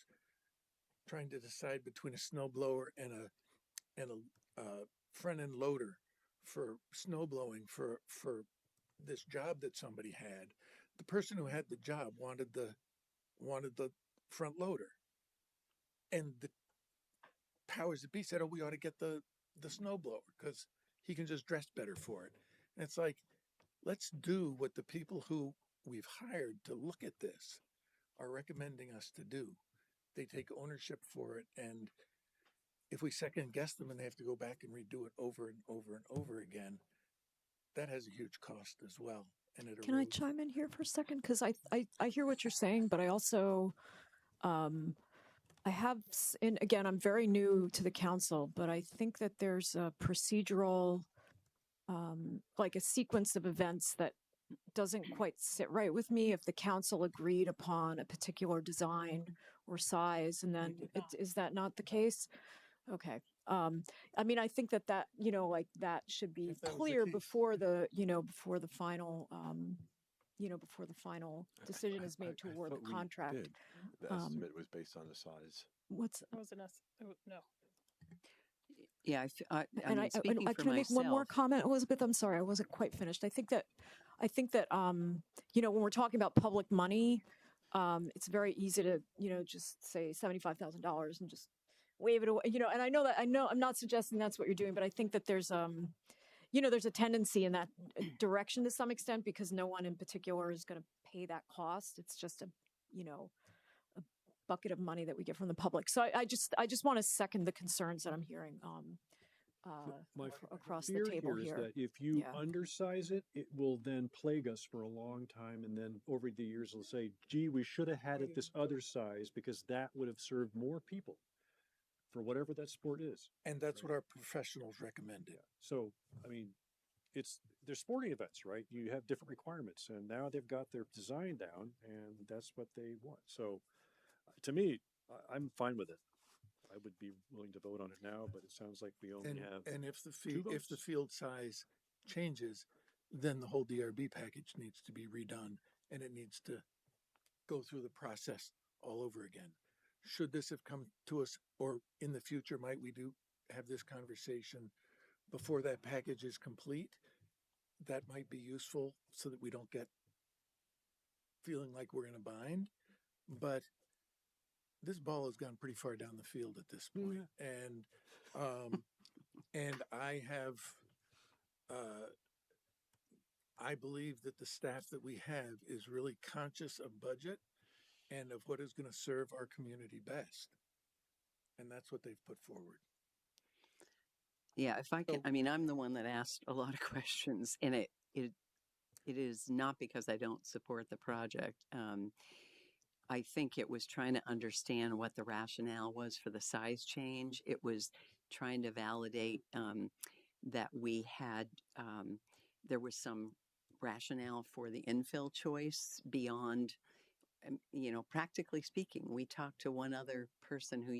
trying to decide between a snowblower and a front end loader for snow blowing for this job that somebody had. The person who had the job wanted the front loader, and the powers that be said, "Oh, we ought to get the snow blower because he can just dress better for it." And it's like, let's do what the people who we've hired to look at this are recommending us to do. They take ownership for it, and if we second guess them and they have to go back and redo it over and over and over again, that has a huge cost as well. And it Can I erodes. chime in here for a second? Because I hear what you're saying, but I also, and again, I'm very new to the council, but I think that there's a procedural, like a sequence of events that doesn't quite sit right with me. If the council agreed upon a particular design or size, and then is that not the case? Okay. I think that like that should be If that was the clear case. before the final, before the final decision is made to award thought the we contract. did. The estimate was based on the size. What's That was no. Yeah, I and mean, speaking for can I make one more myself, comment, Elizabeth? I'm sorry, I wasn't quite finished. I think that when we're talking about public money, it's very easy to just say $75,000 and just wave it away. And I know I'm not suggesting that's what you're doing, but I think that there's there's a tendency in that direction to some extent because no one in particular is going to pay that cost. It's just a bucket of money that we get from the public. So I just want to second the concerns that I'm hearing across the fear table here is here. that if you Yeah. undersize it, it will then plague us for a long time, and then over the years they'll say, "Gee, we should have had it this other size because that would have served more people for whatever that sport is." And that's what our professionals recommended. So, they're sporting events, right? You have different requirements, and now they've got their design down, and that's what they want. So, to me, I'm fine with it. I would be willing to vote on it now, but it sounds like we only have. And if the two if the votes. field size changes, then the whole DRB package needs to be redone and it needs to go through the process all over again. Should this have come to us, or in the future, might we have this conversation before that package is complete? That might be useful so that we don't get feeling like we're in a bind. But this ball has gone pretty far down the field at this point. And I have, I believe that the staff that we have is really conscious of budget and of what is going to serve our community best. And that's what they've put forward. yeah, if I can, I'm the one that asked a lot of questions, and it is not because I don't support the project. I think it was trying to understand what the rationale was for the size change. It was trying to validate that we had, there was some rationale for the infill choice beyond, practically speaking. We talked to one other person who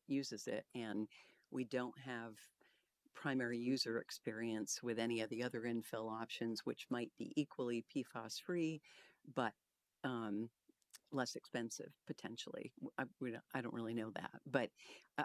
uses it, and we don't have primary user experience with any of the other infill options, which might be equally PFAS free, but less expensive potentially. I don't really know that, but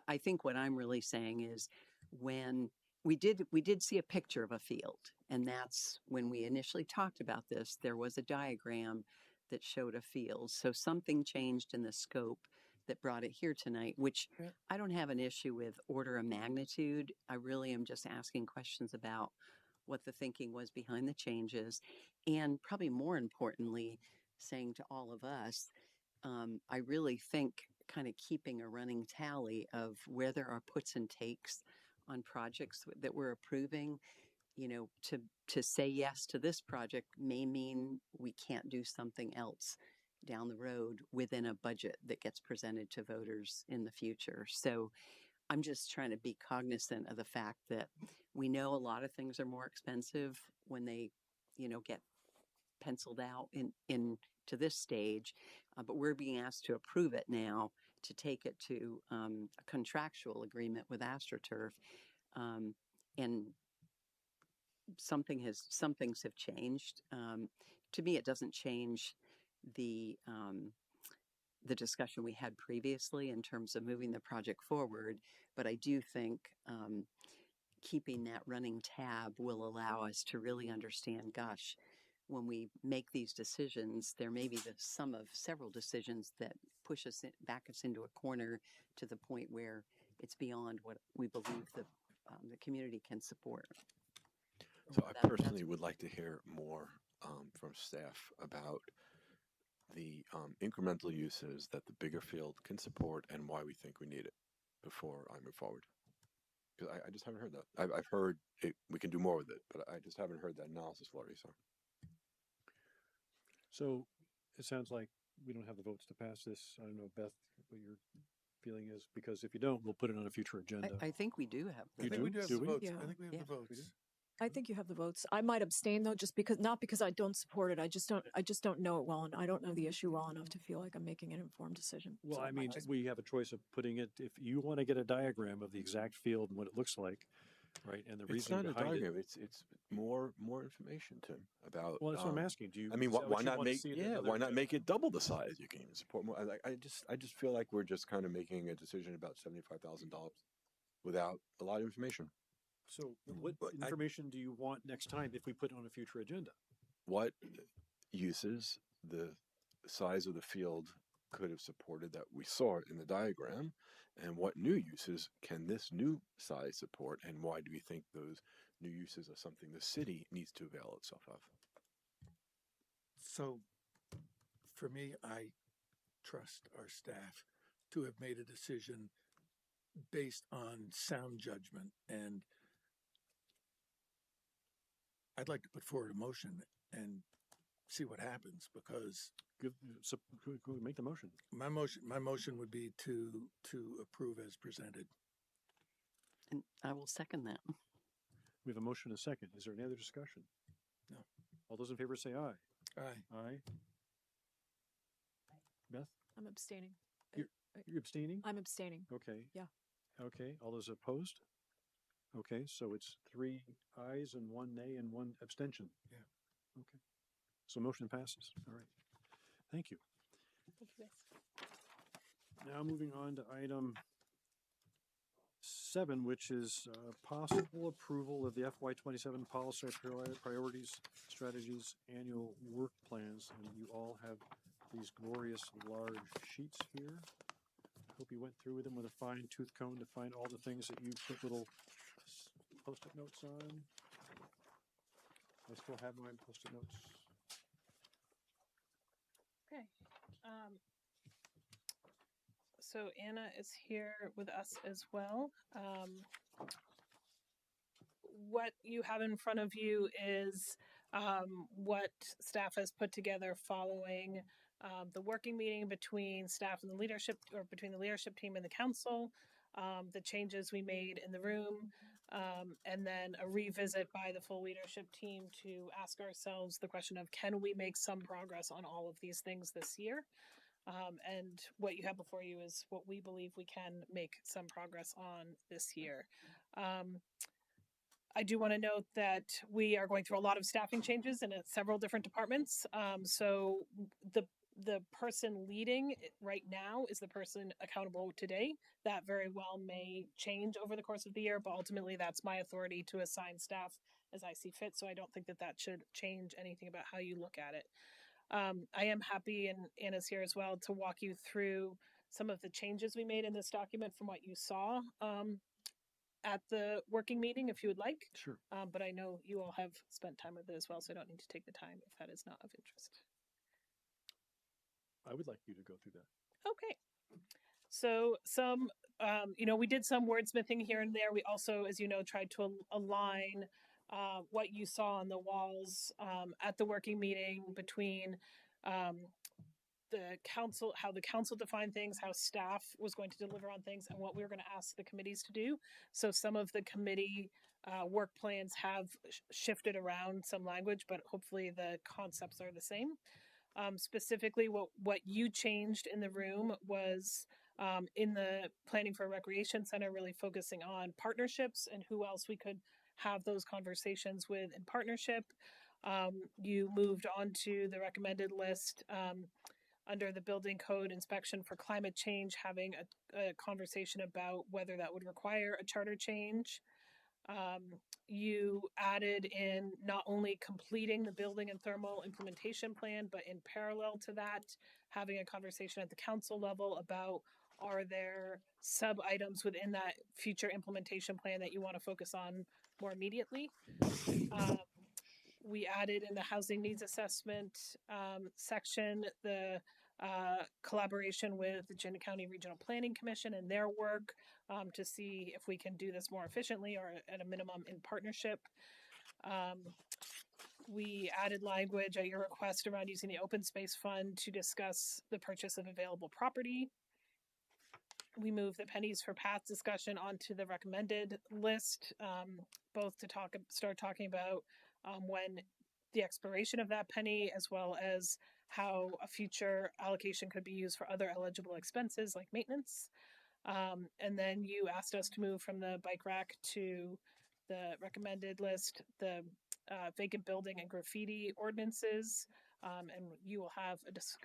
I think what I'm really saying is when we did see a picture of a field, and that's when we initially talked about this. There was a diagram that showed a field, so something changed in the scope that brought it here tonight, which I don't have an issue with order of magnitude. I really am just asking questions about what the thinking was behind the changes, and probably more importantly, saying to all of us, I really think kind of keeping a running tally of where there are puts and takes on projects that we're approving, to say yes to this project may mean we can't do something else down the road within a budget that gets presented to voters in the future. So I'm just trying to be cognizant of the fact that we know a lot of things are more expensive when they, get penciled out to this stage, but we're being asked to approve it now to take it to a contractual agreement with AstroTurf, and some things have changed. To me, it doesn't change the discussion we had previously in terms of moving the project forward, but I do think keeping that running tab will allow us to really understand, gosh, when we make these decisions, there may be the sum of several decisions that back us into a corner to the point where it's beyond what we believe the community can support. So I personally would like to hear more from staff about the incremental uses that the bigger field can support and why we think we need it before I move forward. Because I just haven't heard that. I've heard we can do more with it, but I just haven't heard that analysis, Laurie. So it sounds like we don't have the votes to pass this. I don't know, Beth, what your feeling is, because if you don't, we'll put it on a future agenda. I think we do have I the think we do have Do the we? votes. Yeah. I think we have Yeah. the votes. I think you have the votes. I might abstain though, not because I don't support it. I just don't know it well, and I don't know the issue well enough to feel like I'm making an informed decision. Well, So I it might mean, just- we have a choice of putting it, if you want to get a diagram of the exact field and what it looks like, right, and the It's reasoning not a behind it. diagram. It's more information, Tim, about. Well, that's what I'm asking. Do you? I mean, is that what why you not want to make see at another why not agenda? make it double the size? You can even support more. I just feel like we're just kind of making a decision about $75,000 without a lot of information. So what But I- information do you want next time if we put it on a future agenda? What uses the size of the field could have supported that we saw it in the diagram, and what new uses can this new size support, and why do we think those new uses are something the city needs to avail itself of? So for me, I trust our staff to have made a decision based on sound judgment, and I'd like to put forward a motion and see what happens, because Who would make the motion? my motion would be to approve as presented. and I will second that. We have a motion and a second. Is there any other discussion? No. All those in favor say aye. Aye. Aye. Beth, I'm abstaining. you're abstaining? I'm abstaining. Okay. Yeah. Okay. All those opposed? Okay, so it's 3 ayes and 1 nay and 1 abstention. Yeah. Okay. So motion passes. All right. Thank you. Thank you, guys. Now moving on to item 7, which is possible approval of the FY27 policy priorities, strategies, annual work plans. And you all have these glorious large sheets here. Hope you went through them with a fine tooth comb to find all the things that you put little post-it notes on. I still have my post-it notes. Okay. So Anna is here with us as well. What you have in front of you is what staff has put together following the working meeting between staff and the leadership, or between the leadership team and the council, the changes we made in the room, and then a revisit by the full leadership team to ask ourselves the question of, can we make some progress on all of these things this year? And what you have before you is what we believe we can make some progress on this year. I do want to note that we are going through a lot of staffing changes in several different departments. So the person leading it right now is the person accountable today. That very well may change over the course of the year, but ultimately that's my authority to assign staff as I see fit. So I don't think that should change anything about how you look at it. I am happy, and Anna's here as well, to walk you through some of the changes we made in this document from what you saw at the working meeting, if you would like. Sure. But I know you all have spent time with it as well, so I don't need to take the time if that is not of interest. I would like you to go through that. Okay. So we did some wordsmithing here and there. We also, as you know, tried to align what you saw on the walls at the working meeting between the council, how the council defined things, how staff was going to deliver on things, and what we were going to ask the committees to do. So some of the committee work plans have shifted around some language, but hopefully the concepts are the same. Specifically, what you changed in the room was in the planning for a recreation center, really focusing on partnerships and who else we could have those conversations with in partnership. You moved on to the recommended list under the building code inspection for climate change, having a conversation about whether that would require a charter change. You added in not only completing the building and thermal implementation plan, but in parallel to that, having a conversation at the council level about, are there sub items within that future implementation plan that you want to focus on more immediately? We added in the housing needs assessment section the collaboration with the Chittenden County Regional Planning Commission and their work to see if we can do this more efficiently or at a minimum in partnership. We added language at your request around using the open space fund to discuss the purchase of available property. We moved the pennies for path discussion onto the recommended list, both to start talking about when the expiration of that penny, as well as how a future allocation could be used for other eligible expenses like maintenance. And then you asked us to move from the bike rack to the recommended list, the vacant building and graffiti ordinances. And you will have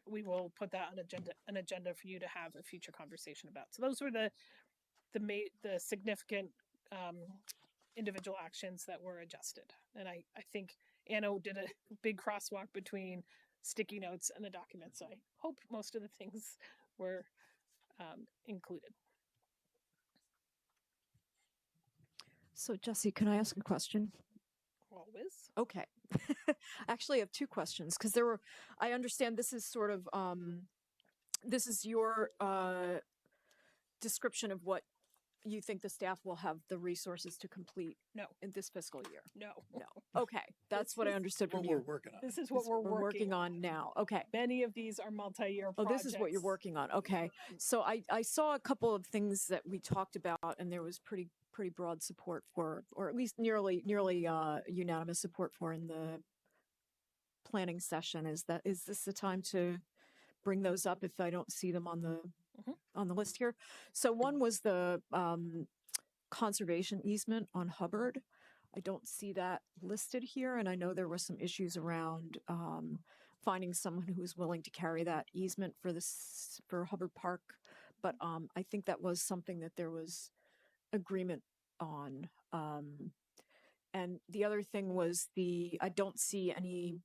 we will put that on an agenda for you to have a future conversation about. So those were the significant individual actions that were adjusted. And I think Anna did a big crosswalk between sticky notes and the document. So I hope most of the things were included. So Jesse, can I ask a question? Always. Okay. Actually, I have two questions because I understand this is sort of, this is your description of what you think the staff will have the resources to complete No. in this fiscal year. No. Okay. That's what I understood from What you. we're working on. This is what we're working on now. Okay. Many of these are multi-year Oh, projects. this is what you're working on. Okay. So I saw a couple of things that we talked about, and there was pretty broad support for, or at least nearly unanimous support for in the planning session. Is this the time to bring those up if I don't see them on the list here? So one was the conservation easement on Hubbard. I don't see that listed here, and I know there were some issues around finding someone who was willing to carry that easement for Hubbard Park, but I think that was something that there was agreement on. And the other thing was I don't see any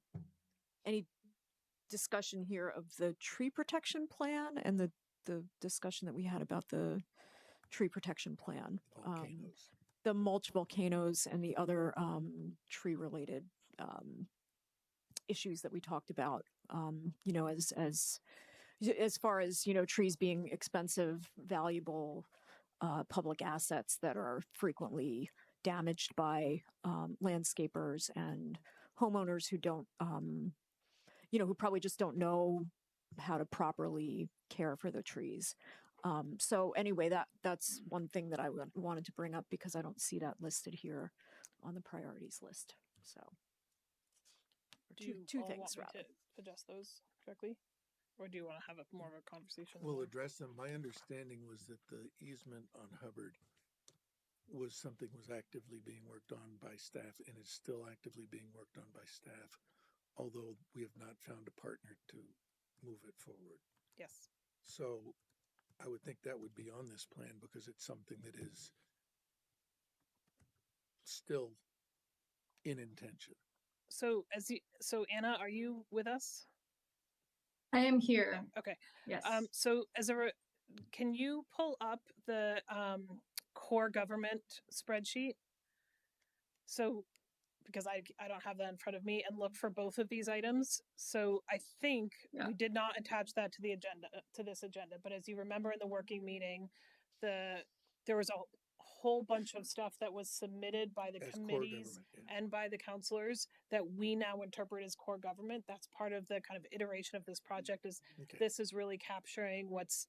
discussion here of the tree protection plan and the discussion that we had about the tree protection plan. Volcanoes. The mulch volcanoes and the other tree related issues that we talked about, as far as, trees being expensive, valuable public assets that are frequently damaged by landscapers and homeowners who don't, who probably just don't know how to properly care for the trees. So anyway, that's one thing that I wanted to bring up because I don't see that listed here on the priorities list. So two things, want me to adjust those directly, or do you want to have more of a conversation? We'll address them. My understanding was that the easement on Hubbard was actively being worked on by staff and is still actively being worked on by staff, although we have not found a partner to move it forward. Yes. So I would think that would be on this plan because it's something that is still in intention. So Anna, are you with us? I am here. Okay. Yes. So can you pull up the core government spreadsheet? So because I don't have that in front of me, and look for both of these items. So I think Yeah. we did not attach that to the agenda, to this agenda. But as you remember in the working meeting, there was a whole bunch of stuff that was submitted by the As core committees government, yeah. and by the counselors that we now interpret as core government. That's part of the kind of iteration of this project. Is Okay. this is really capturing what's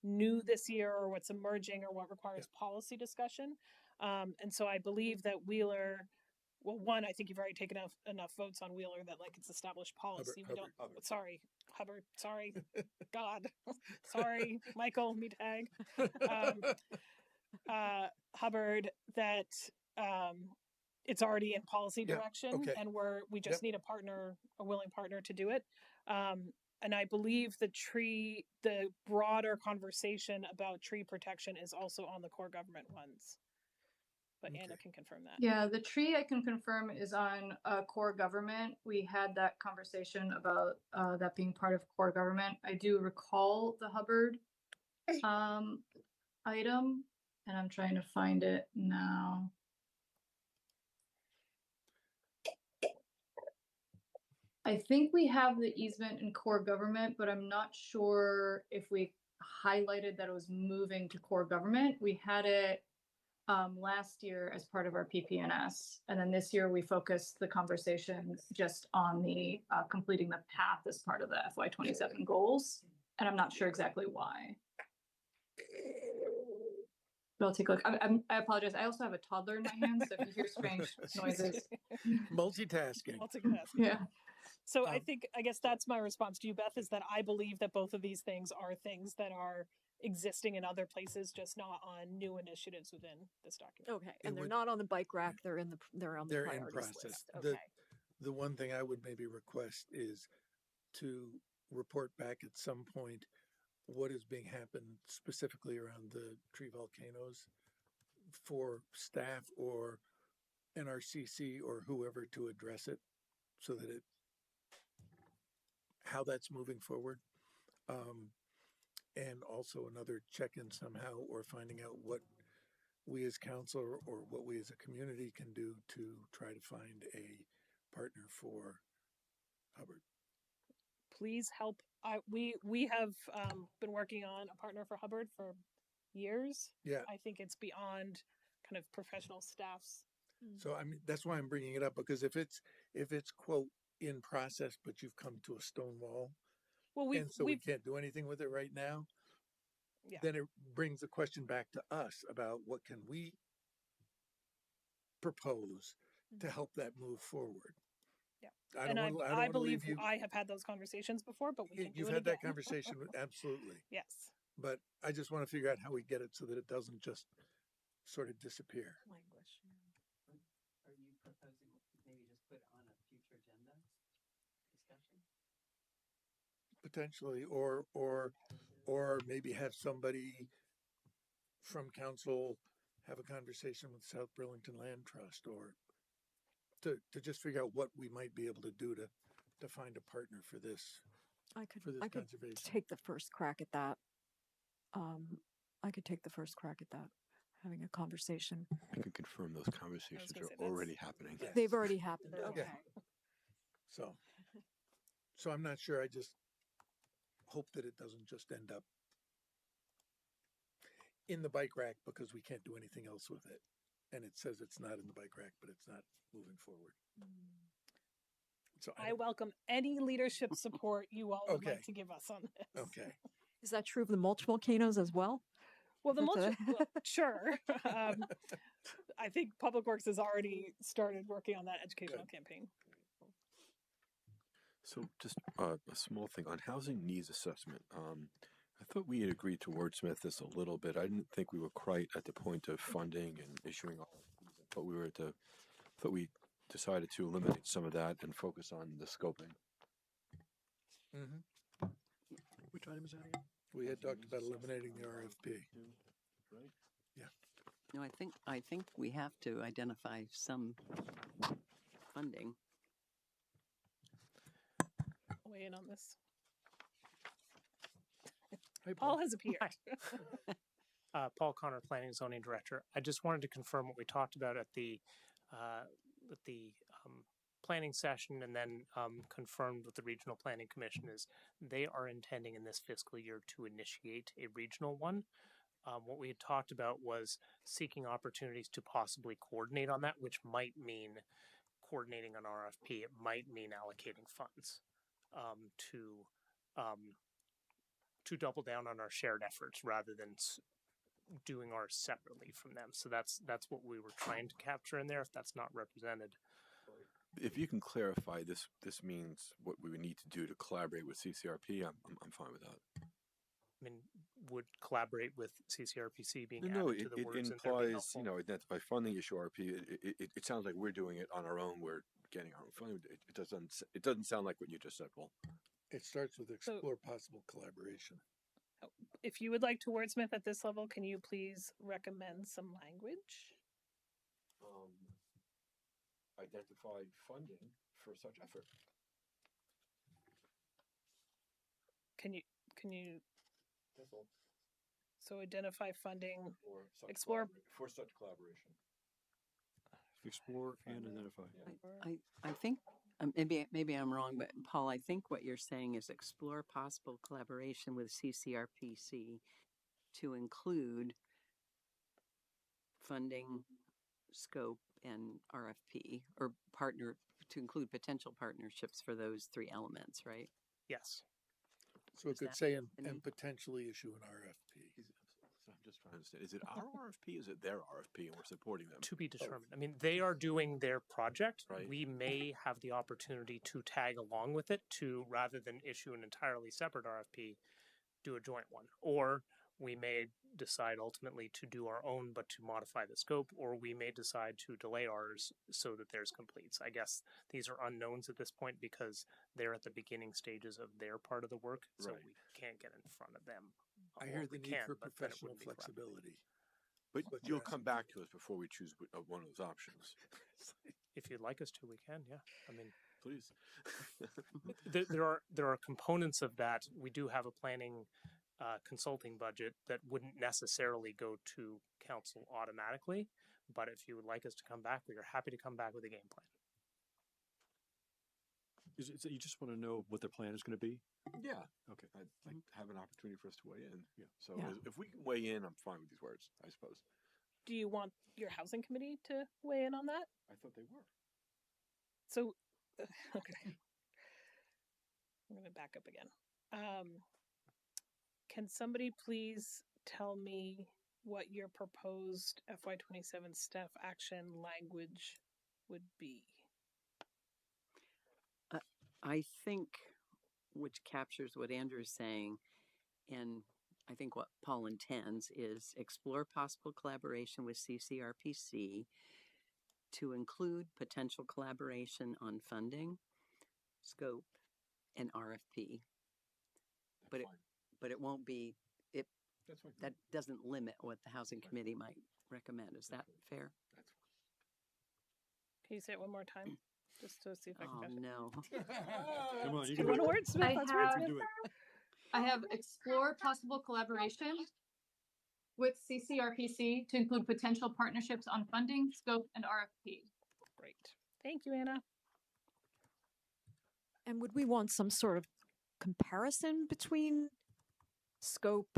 new this year or what's emerging or what requires policy discussion. And so I believe that Wheeler, well, one, I think you've already taken enough votes on Wheeler that like it's established policy. We don't, Hubbard. sorry, Hubbard, sorry, God, sorry, Michael, me tag. Hubbard, that it's already in policy Yeah, direction okay. and we just Yep. need a willing partner to do it. And I believe the broader conversation about tree protection is also on the core government ones. But Anna Okay. can confirm that. Yeah, the tree I can confirm is on core government. We had that conversation about that being part of core government. I do recall the Hubbard item, and I'm trying to find it now. I think we have the easement in core government, but I'm not sure if we highlighted that it was moving to core government. We had it last year as part of our PPNS. And then this year we focused the conversation just on the completing the path as part of the FY27 goals. And I'm not sure exactly why. But I'll take a look. I apologize. I also have a toddler in my hands, so if you hear strange noises. Multitasking. Yeah. So I guess that's my response to you, Beth, is that I believe that both of these things are things that are existing in other places, just not on new initiatives within this document. Okay, and they're not on the bike rack. They're on the They're in priorities process. list. Okay. The one thing I would maybe request is to report back at some point what is being happened specifically around the tree volcanoes for staff or NRCC or whoever to address it, so that how that's moving forward. And also another check-in somehow, or finding out what we as council or what we as a community can do to try to find a partner for Hubbard. Please help. We have been working on a partner for Hubbard for years. Yeah. I think it's beyond kind of professional staffs. So I mean, that's why I'm bringing it up, because if it's quote in process, but you've come to a stone wall, well, we can't do anything with it right now. Yeah. Then it brings the question back to us about what can we propose to help that move forward. Yeah. I believe you. I have had those conversations before, but we can do You've it had that again. conversation, absolutely. Yes. But I just want to figure out how we get it so that it doesn't just sort of disappear. Language. Are you proposing maybe just put it on a future agenda discussion? Potentially, or maybe have somebody from council have a conversation with South Burlington Land Trust, or to just figure out what we might be able to do to find a partner for this. I for this could conservation. take the first crack at that. Having a conversation. I can confirm those conversations gonna say are already happening. Yes. They've already happened. Yeah. Okay. So I'm not sure. I just hope that it doesn't just end up in the bike rack because we can't do anything else with it. And it says it's not in the bike rack, but it's not moving forward. So I welcome any leadership support you all would Okay. like to give us on this. okay. Is that true of the mulch volcanoes as well? Well, the That's mulch, well, sure. I think Public Works has already started working on that educational campaign. So just a small thing on housing needs assessment. I thought we had agreed to wordsmith this a little bit. I didn't think we were quite at the point of funding and issuing all, but we were thought we decided to eliminate some of that and focus on the scoping. Mm-hmm. Which item is that again? We had talked about eliminating the RFP. Right? No, I think we have to identify some funding. Weigh in on this. Hey, Paul has appeared. Paul Connor, Planning and Zoning Director. I just wanted to confirm what we talked about at the planning session and then confirmed with the Regional Planning Commission is they are intending in this fiscal year to initiate a regional one. What we had talked about was seeking opportunities to possibly coordinate on that, which might mean coordinating an RFP. It might mean allocating funds to double down on our shared efforts rather than doing ours separately from them. So that's what we were trying to capture in there. If that's not represented, If you can clarify, this means what we would need to do to collaborate with CCRP. I'm fine with that. I mean, would collaborate with CCRPC being No, added to the it words in there be implies, helpful? identify funding issue RP. It sounds like we're doing it on our own. We're getting our own funding. It doesn't sound like what you just said, Paul. It starts with explore possible collaboration. If you would like to wordsmith at this level, can you please recommend some language? Identify funding for such effort. Can you That's all. so identify funding, For such Explore- for such collaboration. Explore and identify. I think maybe I'm wrong, but Paul, I think what you're saying is explore possible collaboration with CCRPC to include funding, scope, and RFP, or to include potential partnerships for those three elements, right? Yes. So it Is could that say any- and potentially issue an RFP. So I'm just trying to understand. Is it our RFP? Is it their RFP, and we're supporting them? To be determined. I mean, they are doing their project. Right. We may have the opportunity to tag along with it to, rather than issue an entirely separate RFP, do a joint one. Or we may decide ultimately to do our own, but to modify the scope, or we may decide to delay ours so that theirs completes. I guess these are unknowns at this point because they're at the beginning stages of their part of the work, so Right. we can't get in front of them. I Or hear we the need can, for but then it professional wouldn't be collaborative. flexibility. But what you'll you're come asking back to us before we choose one of those options. If you'd like us to, we can. Yeah, I mean, Please. there are components of that. We do have a planning consulting budget that wouldn't necessarily go to council automatically, but if you would like us to come back, we are happy to come back with a game plan. Is it that you just want to know what the plan is going to be? Yeah. Okay. I'd like to have an opportunity for us to weigh in. Yeah. So Yeah. if we can weigh in, I'm fine with these words, I suppose. Do you want your housing committee to weigh in on that? I thought they were. So, okay. I'm going to back up again. Can somebody please tell me what your proposed FY27 staff action language would be? I think, which captures what Andrew is saying, and I think what Paul intends is explore possible collaboration with CCRPC to include potential collaboration on funding, scope, and RFP. But it won't be, That's fine. that doesn't limit what the housing committee might recommend. Is that fair? Can you say it one more time? Just to see if I can Oh, catch it. no. Come on, you You can want do to it. wordsmith? Let's have- wordsmith. Do it. I have explore possible collaboration with CCRPC to include potential partnerships on funding, scope, and RFP. Great. Thank you, Anna. And would we want some sort of comparison between scope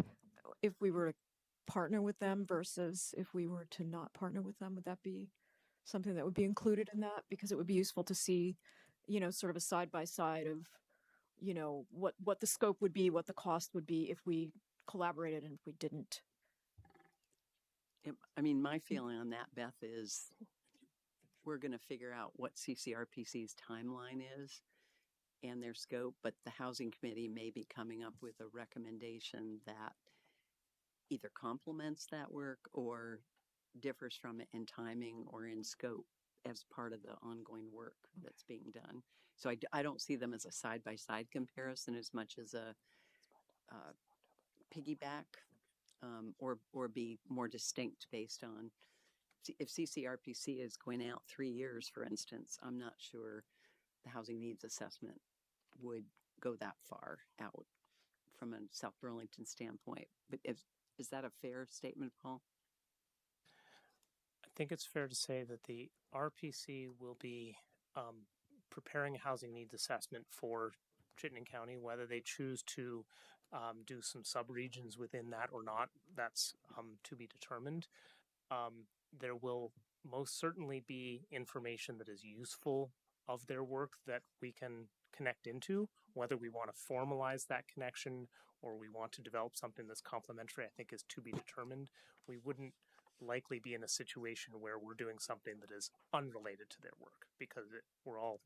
if we were to partner with them versus if we were to not partner with them? Would that be something that would be included in that? Because it would be useful to see, sort of a side by side of, what the scope would be, what the cost would be if we collaborated and if we didn't. I mean, my feeling on that, Beth, is we're going to figure out what CCRPC's timeline is and their scope, but the housing committee may be coming up with a recommendation that either complements that work or differs from it in timing or in scope as part of the ongoing work that's being done. So I don't see them as a side-by-side comparison as much as a piggyback, or be more distinct based on if CCRPC is going out 3 years, for instance. I'm not sure the housing needs assessment would go that far out from a South Burlington standpoint. But is that a fair statement, Paul? I think it's fair to say that the RPC will be preparing a housing needs assessment for Chittenden County. Whether they choose to do some subregions within that or not, that's to be determined. There will most certainly be information that is useful of their work that we can connect into. Whether we want to formalize that connection or we want to develop something that's complementary, I think is to be determined. We wouldn't likely be in a situation where we're doing something that is unrelated to their work because we're all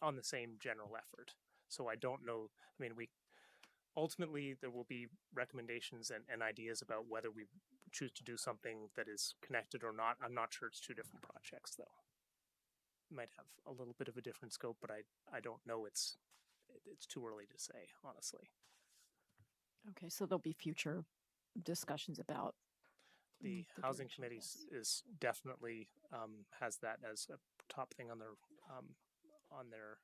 on the same general effort. So I don't know. I mean, ultimately there will be recommendations and ideas about whether we choose to do something that is connected or not. I'm not sure it's two different projects though. Might have a little bit of a different scope, but I don't know. It's too early to say, honestly. Okay, so there'll be future discussions about The the housing direction of committee this. is definitely has that as a top thing on their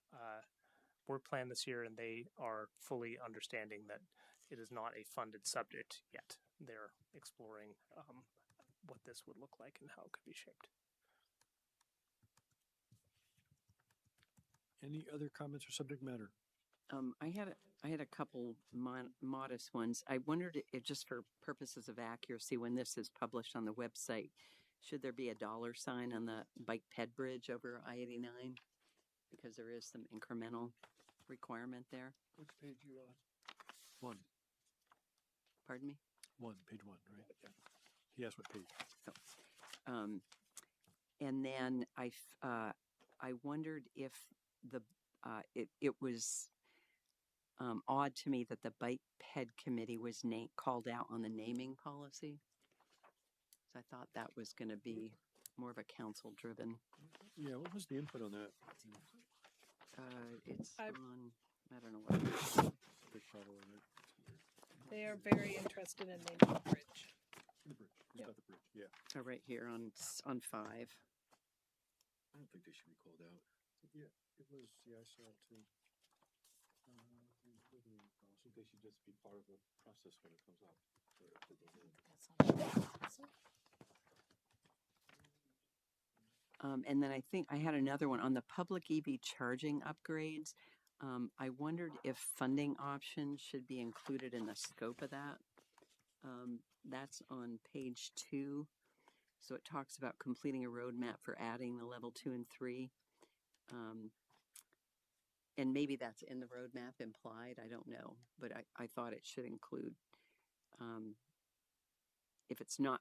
work plan this year, and they are fully understanding that it is not a funded subject yet. They're exploring what this would look like and how it could be shaped. Any other comments or subject matter? I had a couple modest ones. I wondered if, just for purposes of accuracy, when this is published on the website, should there be a dollar sign on the bike ped bridge over I-89? Because there is some incremental requirement there. Which page you on? One. Pardon me? Page one, right? Yeah. He asked what page. And then I wondered if it was odd to me that the bike ped committee was called out on the naming policy. So I thought that was going to be more of a council driven. Yeah, what was the input on that? It's I don't know what it is. Big problem, right? They are very interested in naming the bridge. The bridge. It's Yep. about the bridge. Yeah. Right here on 5. I don't think they should be called out. Yeah, it was. Yeah, I saw it too. I think they should just be part of the process when it comes up. And then I think I had another one on the public EV charging upgrades. I wondered if funding options should be included in the scope of that. That's on page 2. So it talks about completing a roadmap for adding the level 2 and 3. And maybe that's in the roadmap implied, I don't know, but I thought it should include, if it's not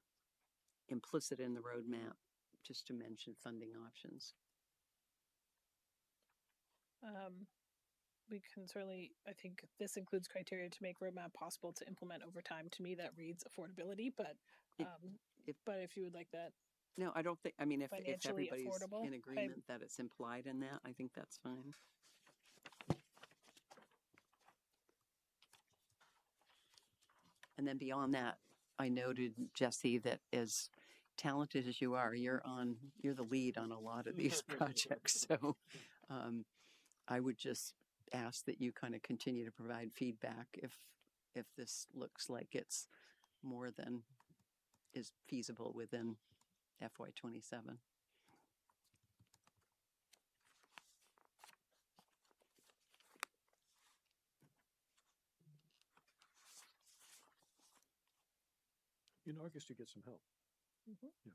implicit in the roadmap, just to mention funding options. We can certainly, I think this includes criteria to make roadmap possible to implement over time. To me, that reads affordability, but if you would like that. No, I don't think, I mean, if Financially everybody's affordable, in agreement that it's implied in that, I think that's fine. And then beyond that, I noted, Jesse, that as talented as you are, you're the lead on a lot of these projects. So I would just ask that you kind of continue to provide feedback if this looks like it's more than is feasible within FY27. In August, you get some help. Mhm. Yeah.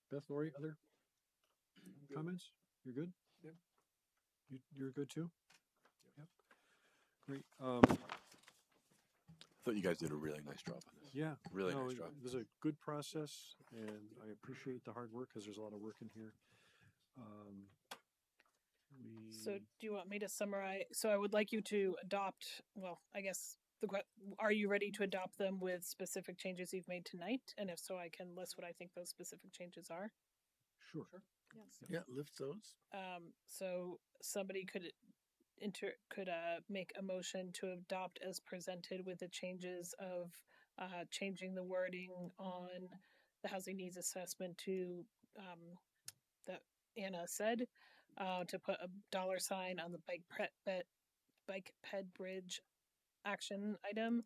Beth, Lori, other comments? You're good? Yep. You're good too? Yep. Great. I thought you guys did a really nice job on this. Yeah. Really no, nice job. It was a good process, and I appreciate the hard work because there's a lot of work in here. So do you want me to summarize? So I would like you to adopt, well, I guess, are you ready to adopt them with specific changes you've made tonight? And if so, I can list what I think those specific changes are. Sure. Yes. Yeah, lift those. So somebody could make a motion to adopt as presented with the changes of changing the wording on the housing needs assessment to that Anna said, to put a dollar sign on the bike ped bridge action item,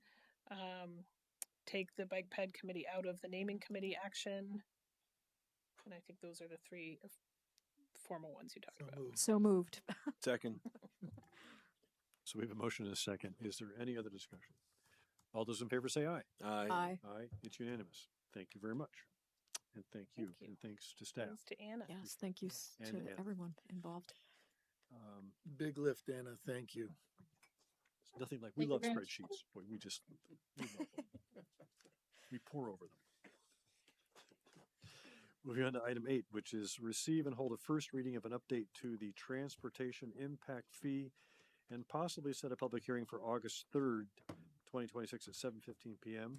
take the bike ped committee out of the naming committee action. And I think those are the three formal ones you talked So about. moved. So moved. Second. So we have a motion and a second. Is there any other discussion? All those in favor say aye. Aye. Aye. Aye. It's unanimous. Thank you very much. And thank you. Thank you. And thanks to staff. Thanks to Anna. Yes, thank you And to Anna. everyone involved. Big lift, Anna. Thank you. It's nothing like, we Thank you love very much. spreadsheets. Boy, we love them. We pour over them. Moving on to item 8, which is receive and hold a first reading of an update to the transportation impact fee and possibly set a public hearing for August 3rd, 2026 at 7:15 p.m.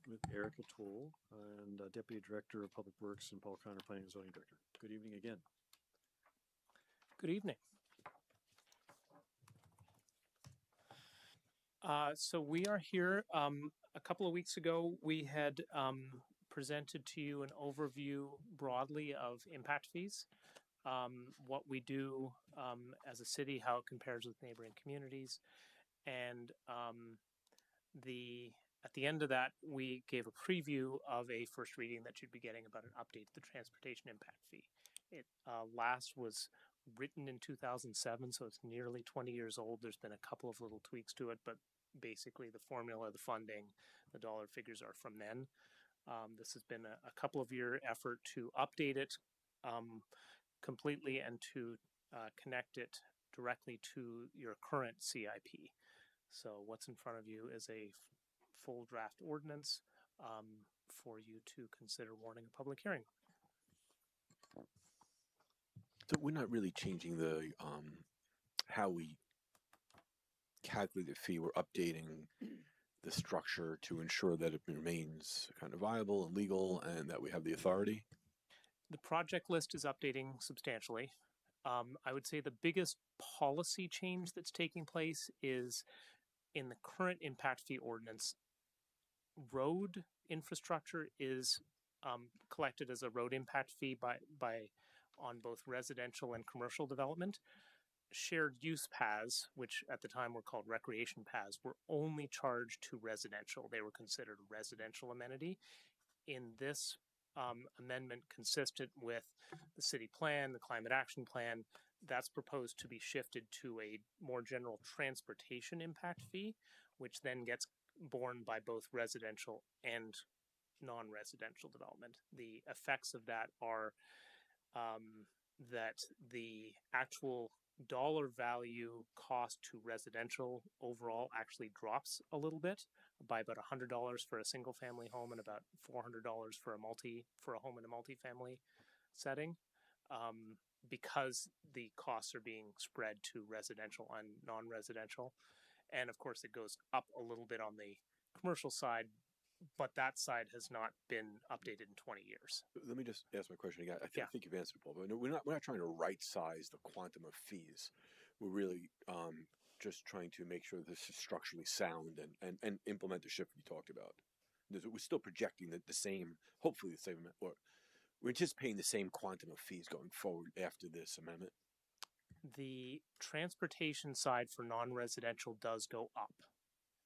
with Erica Toole and Deputy Director of Public Works and Paul Connor, Planning and Zoning Director. Good evening again. Good evening. So we are here. A couple of weeks ago, we had presented to you an overview broadly of impact fees, what we do as a city, how it compares with neighboring communities, and at the end of that, we gave a preview of a first reading that you'd be getting about an update to the transportation impact fee. It last was written in 2007, so it's nearly 20 years old. There's been a couple of little tweaks to it, but basically the formula, the funding, the dollar figures are from then. This has been a couple of year effort to update it completely and to connect it directly to your current CIP. So what's in front of you is a full draft ordinance for you to consider warning a public hearing. So we're not really changing the how we calculate the fee. We're updating the structure to ensure that it remains kind of viable and legal and that we have the authority. The project list is updating substantially. I would say the biggest policy change that's taking place is in the current impact fee ordinance, road infrastructure is collected as a road impact fee on both residential and commercial development. Shared use paths, which at the time were called recreation paths, were only charged to residential. They were considered a residential amenity. In this amendment, consistent with the city plan, the climate action plan, that's proposed to be shifted to a more general transportation impact fee, which then gets borne by both residential and non-residential development. The effects of that are that the actual dollar value cost to residential overall actually drops a little bit by about $100 for a single family home and about $400 for a home in a multifamily setting, because the costs are being spread to residential and non-residential. And of course it goes up a little bit on the commercial side, but that side has not been updated in 20 years. Let me just ask my question again. I think you've answered it, Paul, but we're not trying to right size the quantum of fees. We're really just trying to make sure this is structurally sound and implement the shift we talked about. We're still projecting the same, hopefully the same, or we're anticipating the same quantum of fees going forward after this amendment. The transportation side for non-residential does go up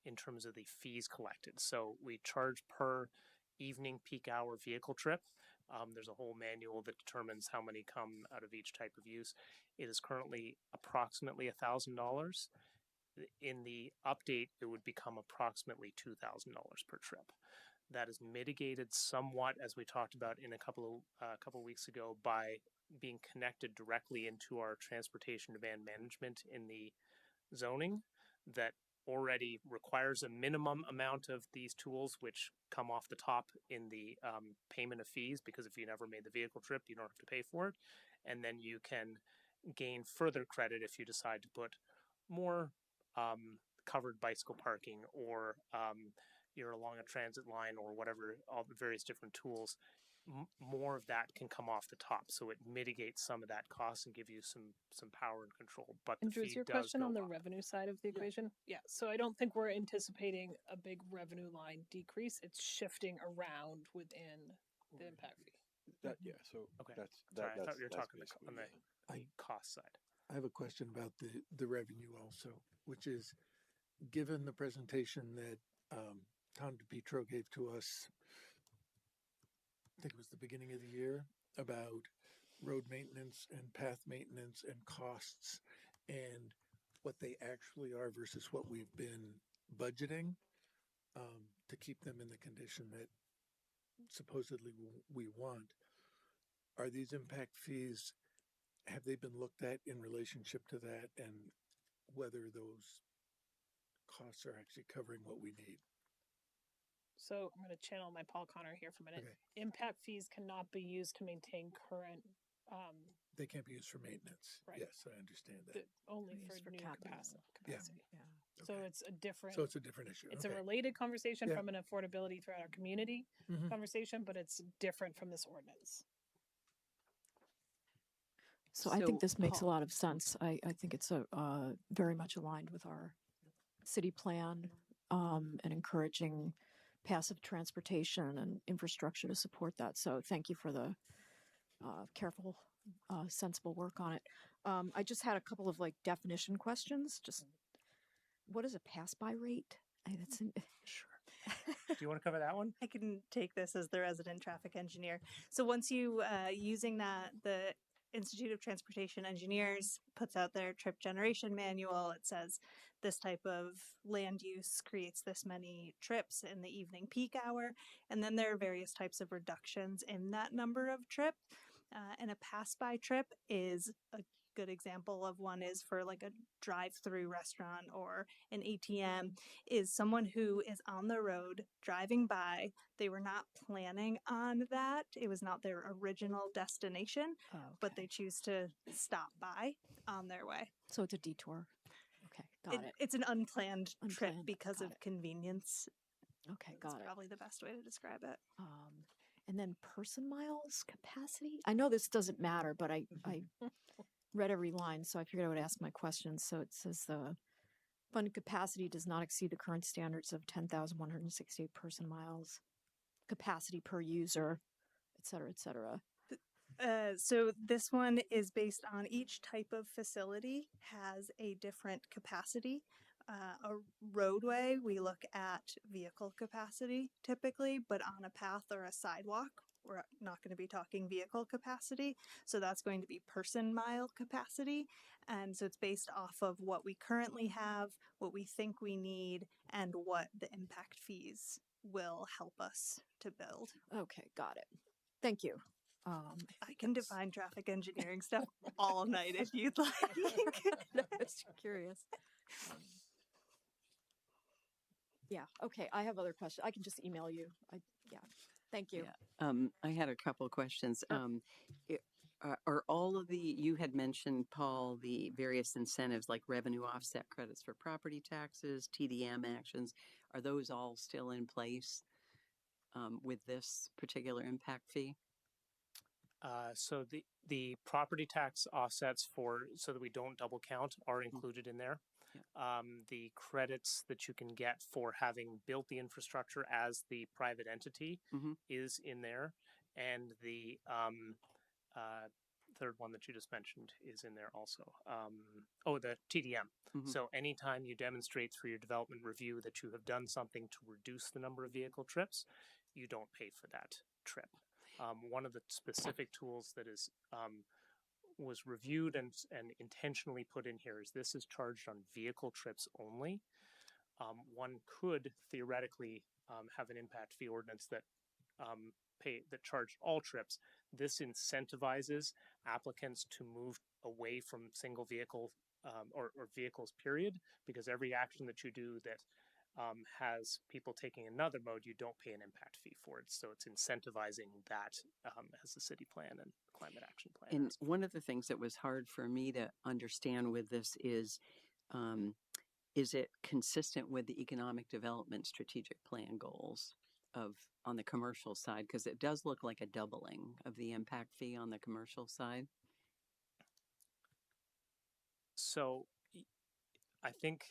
in terms of the fees collected. So we charge per evening peak hour vehicle trip. There's a whole manual that determines how many come out of each type of use. It is currently approximately $1,000. In the update, it would become approximately $2,000 per trip. That is mitigated somewhat, as we talked about in a couple weeks ago, by being connected directly into our transportation demand management in the zoning that already requires a minimum amount of these tools, which come off the top in the payment of fees, because if you never made the vehicle trip, you don't have to pay for it. And then you can gain further credit if you decide to put more covered bicycle parking, or you're along a transit line, or whatever, all the various different tools. More of that can come off the top, so it mitigates some of that cost and give you some power and control. But the Andrew, is fee your does question go on the up. revenue side of the equation? Yeah. So I don't think we're anticipating a big revenue line decrease. It's shifting around within the impact fee. So Okay. that's Sorry, I thought that's you were talking basically, on the I- cost side. I have a question about the revenue also, which is, given the presentation that Tom DePietro gave to us, I think it was the beginning of the year, about road maintenance and path maintenance and costs and what they actually are versus what we've been budgeting to keep them in the condition that supposedly we want. Are these impact fees, have they been looked at in relationship to that, and whether those costs are actually covering what we need? So I'm going to channel my Paul Connor here for a minute. Okay. Impact fees cannot be used to maintain current, They can't be used for maintenance. Right. Yes, I understand that. only Used for for new capital. capacity. Yeah. So Okay. it's a different. So it's a different issue. It's Okay. a related conversation Yeah. from an affordability throughout our community Mhm. conversation, but it's different from this ordinance. So I think So, this makes a Paul- lot of sense. I think it's very much aligned with our city plan and encouraging passive transportation and infrastructure to support that. So thank you for the careful, sensible work on it. I just had a couple of like definition questions. Just what is a pass-by rate? That's Sure. Do you want to cover that one? I can take this as the resident traffic engineer. So once you using that, the Institute of Transportation Engineers puts out their trip generation manual. It says this type of land use creates this many trips in the evening peak hour, and then there are various types of reductions in that number of trip. And a pass-by trip is a good example of one is for like a drive-through restaurant or an ATM is someone who is on the road driving by. They were not planning on that. It was not their original destination, but they choose to stop by on their way. so it's a detour. Okay, got it. It's an unplanned trip Unplanned, because got of it. convenience. Okay, That's got it. probably the best way to describe it. And then person miles capacity. I know this doesn't matter, but I read every line, so I figured I would ask my questions. So it says the funded capacity does not exceed the current standards of 10,168 person miles capacity per user, et cetera, et cetera. So this one is based on each type of facility has a different capacity. A roadway, we look at vehicle capacity typically, but on a path or a sidewalk, we're not going to be talking vehicle capacity. So that's going to be person mile capacity. And so it's based off of what we currently have, what we think we need, and what the impact fees will help us to build. Okay, got it. Thank you. I can define traffic engineering stuff all night if you'd like. No, I was curious. Yeah, okay. I have other questions. I can just email you. Yeah, thank you. Yeah. I had a couple of questions. Sure. Are all of you had mentioned, Paul, the various incentives like revenue offset credits for property taxes, TDM actions, are those all still in place with this particular impact fee? So the property tax offsets so that we don't double count are included in there. Yeah. The credits that you can get for having built the infrastructure as the private entity is in there, and the third one that you just mentioned is in there also. The TDM. So anytime you demonstrate through your development review that you have done something to reduce the number of vehicle trips, you don't pay for that trip. One of the specific tools that is was reviewed and intentionally put in here is this is charged on vehicle trips only. One could theoretically have an impact fee ordinance that charged all trips. This incentivizes applicants to move away from single vehicle or vehicles period, because every action that you do that has people taking another mode, you don't pay an impact fee for it. So it's incentivizing that as the city plan and climate action plan. And one of the things that was hard for me to understand with this is it consistent with the economic development strategic plan goals on the commercial side? Because it does look like a doubling of the impact fee on the commercial side. So I think,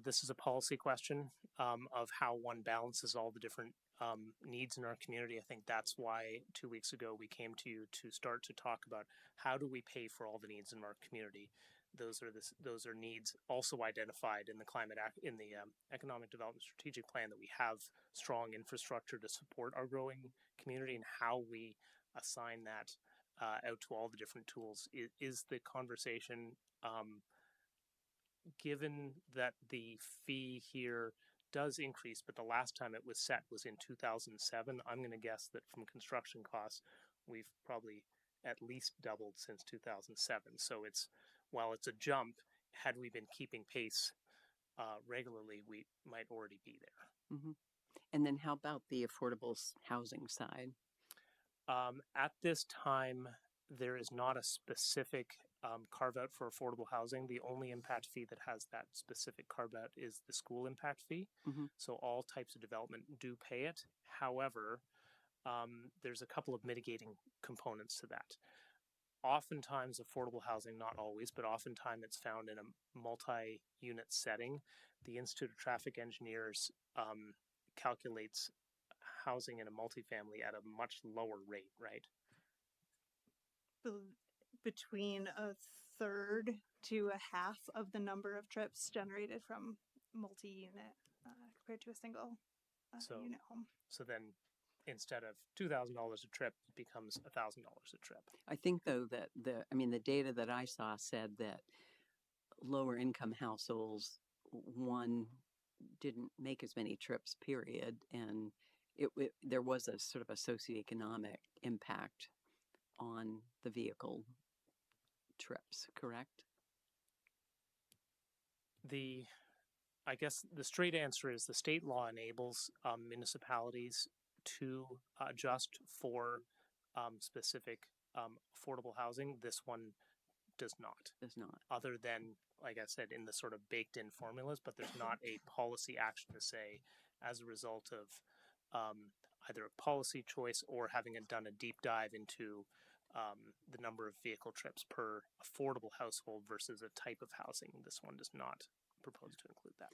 this is a policy question of how one balances all the different needs in our community. I think that's why 2 weeks ago we came to you to start to talk about how do we pay for all the needs in our community. Those are needs also identified in the economic development strategic plan, that we have strong infrastructure to support our growing community, and how we assign that out to all the different tools. Is the conversation, given that the fee here does increase, but the last time it was set was in 2007, I'm going to guess that from construction costs, we've probably at least doubled since 2007. So while it's a jump, had we been keeping pace regularly, we might already be there. Mm-hmm. And then how about the affordable housing side? At this time, there is not a specific carve out for affordable housing. The only impact fee that has that specific carve out is the school impact fee. Mm-hmm. So all types of development do pay it. However, there's a couple of mitigating components to that. Oftentimes, affordable housing, not always, but oftentimes it's found in a multi-unit setting. The Institute of Traffic Engineers calculates housing in a multifamily at a much lower rate, right? Between a third to a half of the number of trips generated from multi-unit compared to a single unit home. So then instead of $2,000 a trip, it becomes $1,000 a trip. I think though that the data that I saw said that lower income households, one, didn't make as many trips, period, and there was a sort of a socioeconomic impact on the vehicle trips, correct? I guess the straight answer is the state law enables municipalities to adjust for specific affordable housing. This one does not. Does not. Other than, like I said, in the sort of baked in formulas, but there's not a policy action to say as a result of either a policy choice or having done a deep dive into the number of vehicle trips per affordable household versus a type of housing. This one does not propose to include that.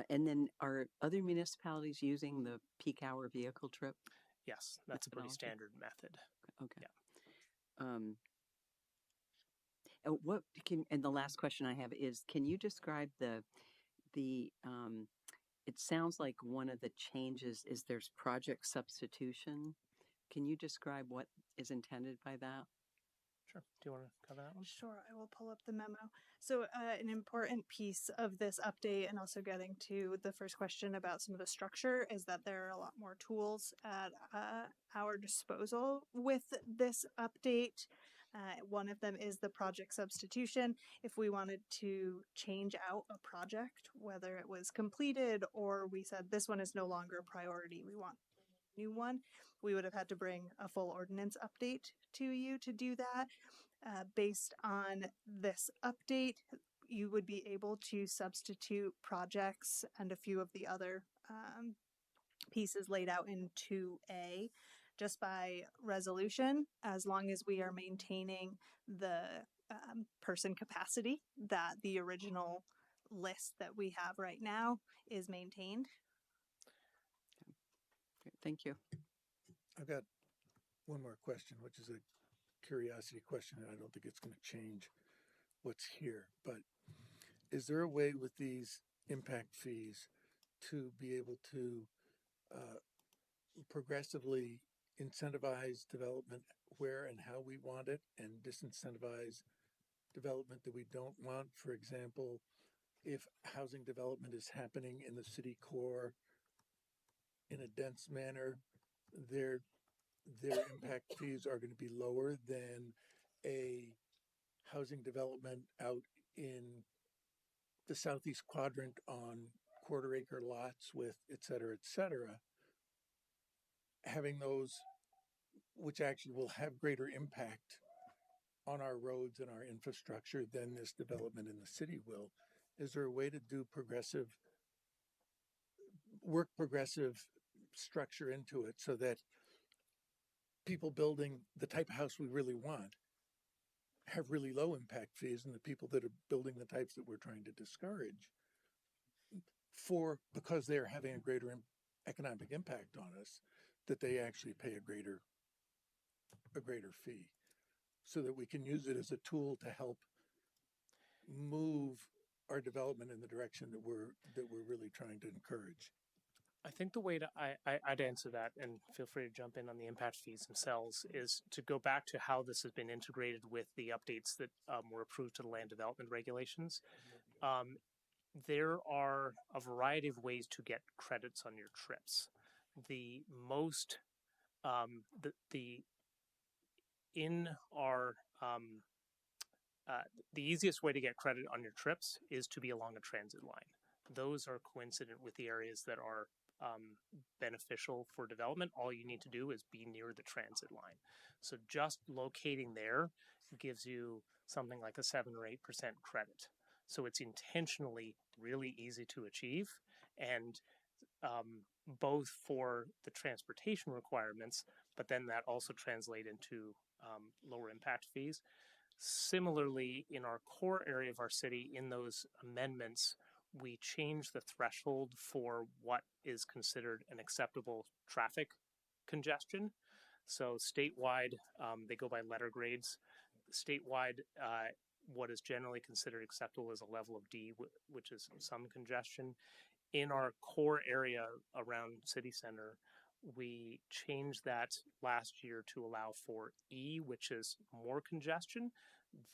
And then are other municipalities using the peak hour vehicle trip? Yes, that's a pretty methodology? standard method. Okay. Yeah. And the last question I have is, can you describe it sounds like one of the changes is there's project substitution. Can you describe what is intended by that? Sure. Do you want to cover that one? Sure, I will pull up the memo. So an important piece of this update, and also getting to the first question about some of the structure, is that there are a lot more tools at our disposal with this update. One of them is the project substitution. If we wanted to change out a project, whether it was completed or we said this one is no longer a priority, we want a new one, we would have had to bring a full ordinance update to you to do that. Based on this update, you would be able to substitute projects and a few of the other pieces laid out in 2A just by resolution, as long as we are maintaining the person capacity that the original list that we have right now is maintained. Great, thank you. I've got one more question, which is a curiosity question, and I don't think it's going to change what's here. But is there a way with these impact fees to be able to progressively incentivize development where and how we want it and disincentivize development that we don't want? For example, if housing development is happening in the city core in a dense manner, their impact fees are going to be lower than a housing development out in the southeast quadrant on quarter acre lots with et cetera, having those which actually will have greater impact on our roads and our infrastructure than this development in the city will. Is there a way to do progressive structure into it so that people building the type of house we really want have really low impact fees, and the people that are building the types that we're trying to discourage because they're having a greater economic impact on us, that they actually pay a greater fee, so that we can use it as a tool to help move our development in the direction that we're really trying to encourage? I think the way to I'd answer that, and feel free to jump in on the impact fees themselves, is to go back to how this has been integrated with the updates that were approved to the land development regulations. There are a variety of ways to get credits on your trips. The most in our the easiest way to get credit on your trips is to be along a transit line. Those are coincident with the areas that are beneficial for development. All you need to do is be near the transit line. So just locating there gives you something like a 7 or 8% credit. So it's intentionally really easy to achieve, and both for the transportation requirements, but then that also translate into lower impact fees. Similarly, in our core area of our city, in those amendments, we changed the threshold for what is considered an acceptable traffic congestion. So statewide, they go by letter grades. Statewide, what is generally considered acceptable is a level of D, which is some congestion. In our core area around city center, we changed that last year to allow for E, which is more congestion.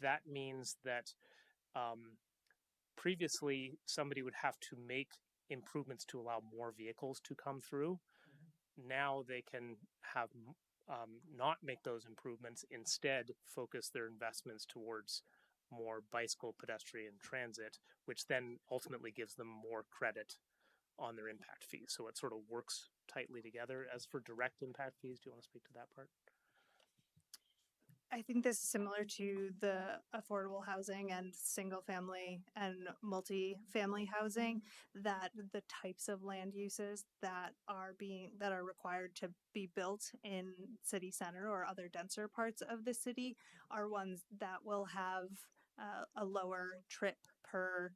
That means that previously somebody would have to make improvements to allow more vehicles to come through. Now they can have not make those improvements, instead focus their investments towards more bicycle, pedestrian, transit, which then ultimately gives them more credit on their impact fees. So it sort of works tightly together. As for direct impact fees, do you want to speak to that part? I think this is similar to the affordable housing and single family and multi-family housing, that the types of land uses that are required to be built in city center or other denser parts of the city are ones that will have a lower trip per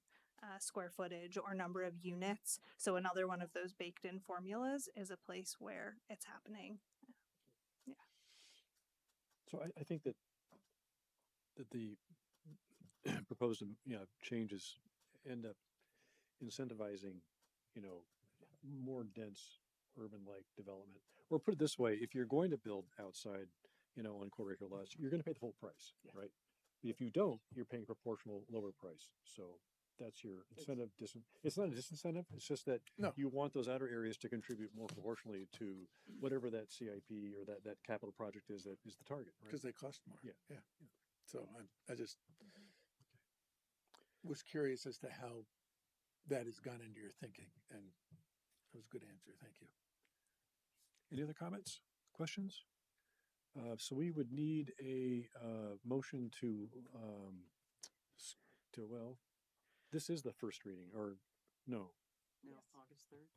square footage or number of units. So another one of those baked in formulas is a place where it's happening. Yeah. So I think that the proposed changes end up incentivizing, more dense urban-like development. Or put it this way, if you're going to build outside, on quarter acre lots, you're going to pay the full price, right? If you don't, you're paying proportional lower price. So that's your incentive. It's not a disincentive. It's just that you want those outer areas to contribute more proportionally to whatever that CIP or that capital project is that is the target, right? Because they cost more. Yeah. So I just was curious as to how that has gone into your thinking, and it was a good answer. Thank you. Any other comments, questions? So we would need a motion to this is the first reading, or no? No, August 3rd.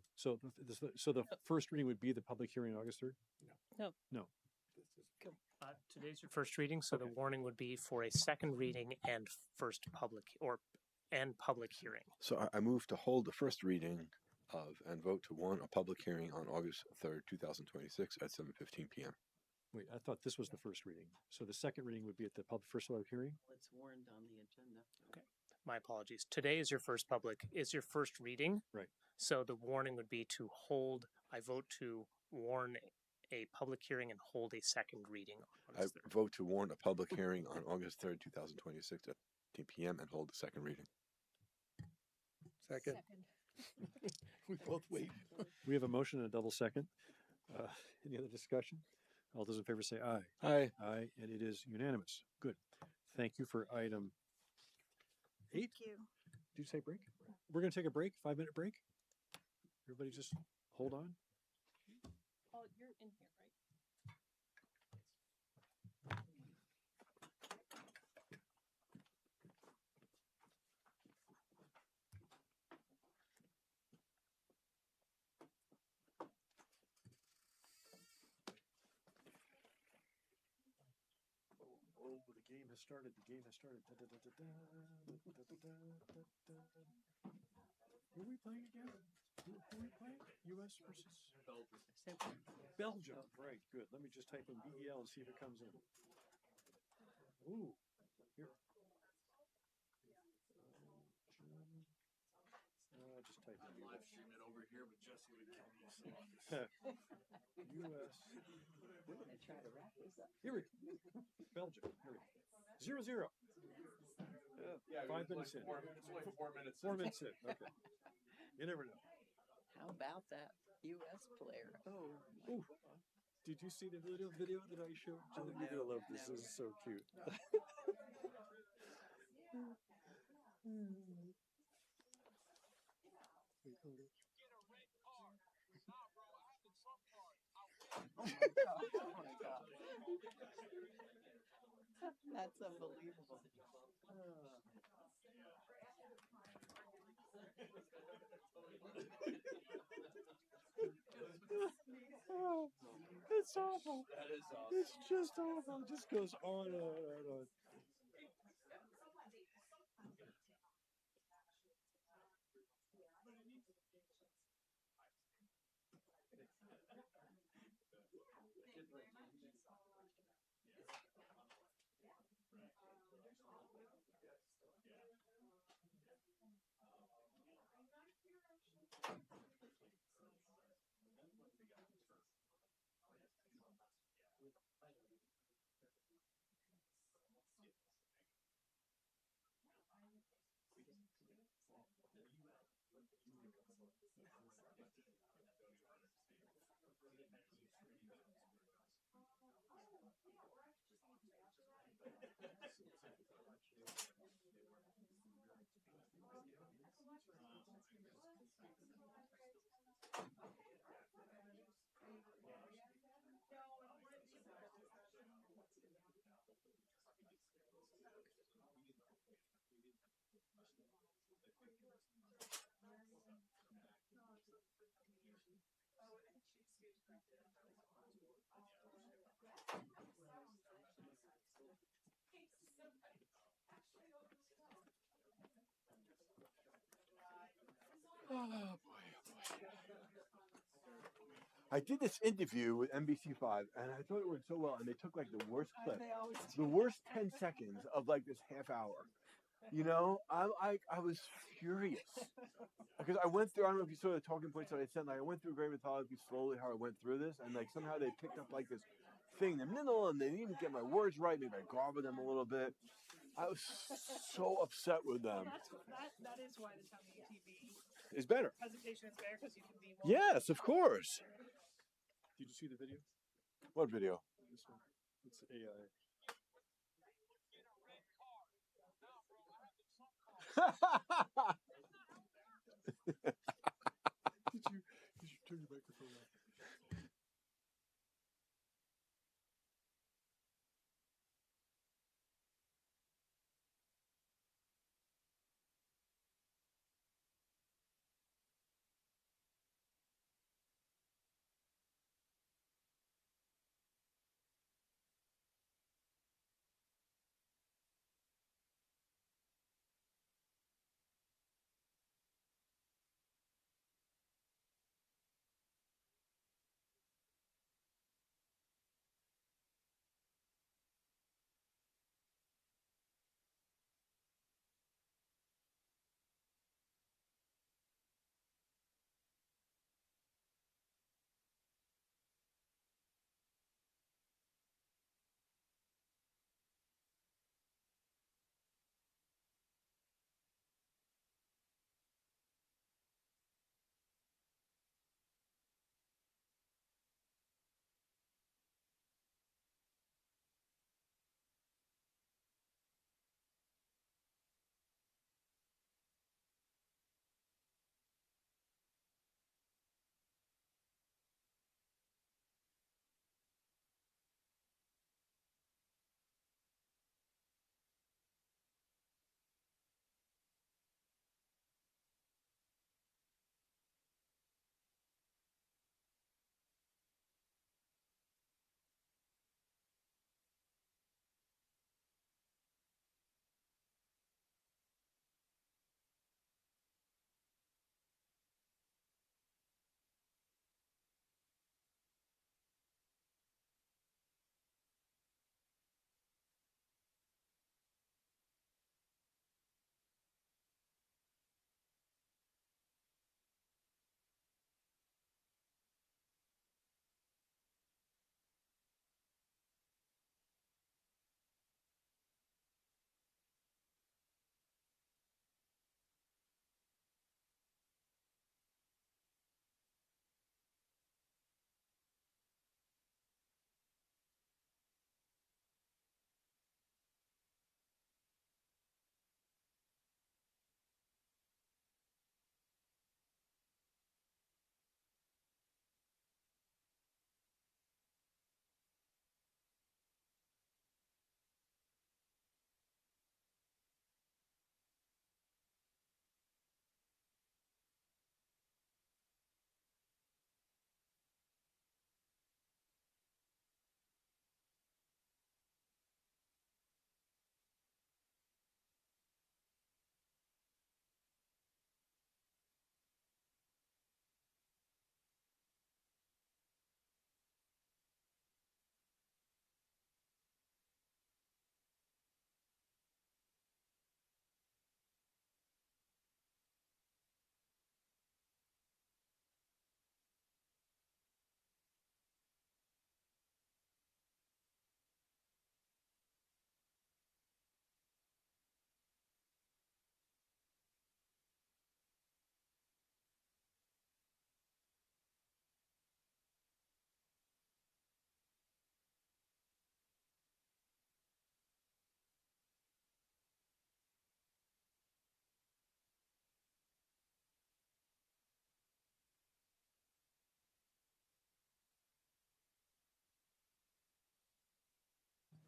So the first reading would be the public hearing on August 3rd? No. Today's your first reading, so the warning would be for a second reading and public hearing. So I move to hold the first reading of and vote to warn a public hearing on August 3rd, 2026 at 7:15 p.m. Wait, I thought this was the first reading. So the second reading would be at the first public hearing? It's warned on the agenda. Okay. My apologies. Today is your first reading. Right. So the warning would be I vote to warn a public hearing and hold a second reading on August 3rd. Vote to warn a public hearing on August 3rd, 2026 at 10 p.m. and hold the second reading. Second. We both wait. We have a motion and a double second. Any other discussion? All those in favor say aye. Aye. Aye, and it is unanimous. Good. Thank you for item 8. Thank you. Did you say break? We're going to take a break, 5-minute break. Everybody just hold on. Oh, you're in here, right? Oh, the game has started. The game has started. Da, da, da, da, da, da, da, da, da, da. Who are we playing again? Who are we playing? U.S. versus Belgium. Belgium. Right. Good. Let me just type in BEL and see if it comes in. Ooh. Here. Just type in live US. streaming over here, but Jesse would kill me. So US. We're going to try to wrap this up. Here we Belgium. Here we go. 0-0. yeah, 5 minutes in. 4 minutes away. 4 minutes. 4 minutes in. Okay. You never know. How about that U.S. player? Oh, Ooh. Did you see the video that I showed? Oh, You're gonna no, love this. no. This is so cute. That's unbelievable. Oh, it's awful. That is awesome. It's just awful. It just goes on and on and on. Oh boy, oh boy. I did this interview with NBC5, and I thought it went so well. And they took like the worst clip, the worst 10 seconds of like this half hour. You know, I was furious because I went through. I don't know if you saw the talking points that I sent. Like I went through very methodically, slowly how I went through this, and like somehow they picked up like this thing in the middle, and they didn't even get my words right. Maybe I garbled them a little bit. I was so upset with them. That is why the Town Meeting TV It's better. presentation is better because you can be more. Yes, of course. Did you see the video? What video? This one. It's AI. Did you turn your microphone off?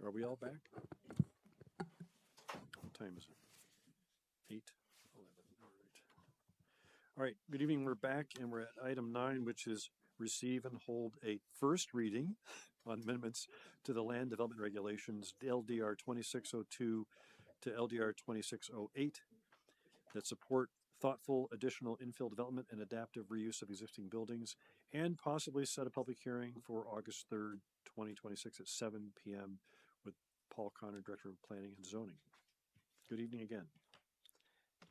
Are we all back? What time is it? 8:11. All right. Good evening. We're back, and we're at item 9, which is receive and hold a first reading on amendments to the land development regulations, LDR 2602 to LDR 2608, that support thoughtful additional infill development and adaptive reuse of existing buildings, and possibly set a public hearing for August 3rd, 2026 at 7 p.m. with Paul Connor, Director of Planning and Zoning. Good evening again.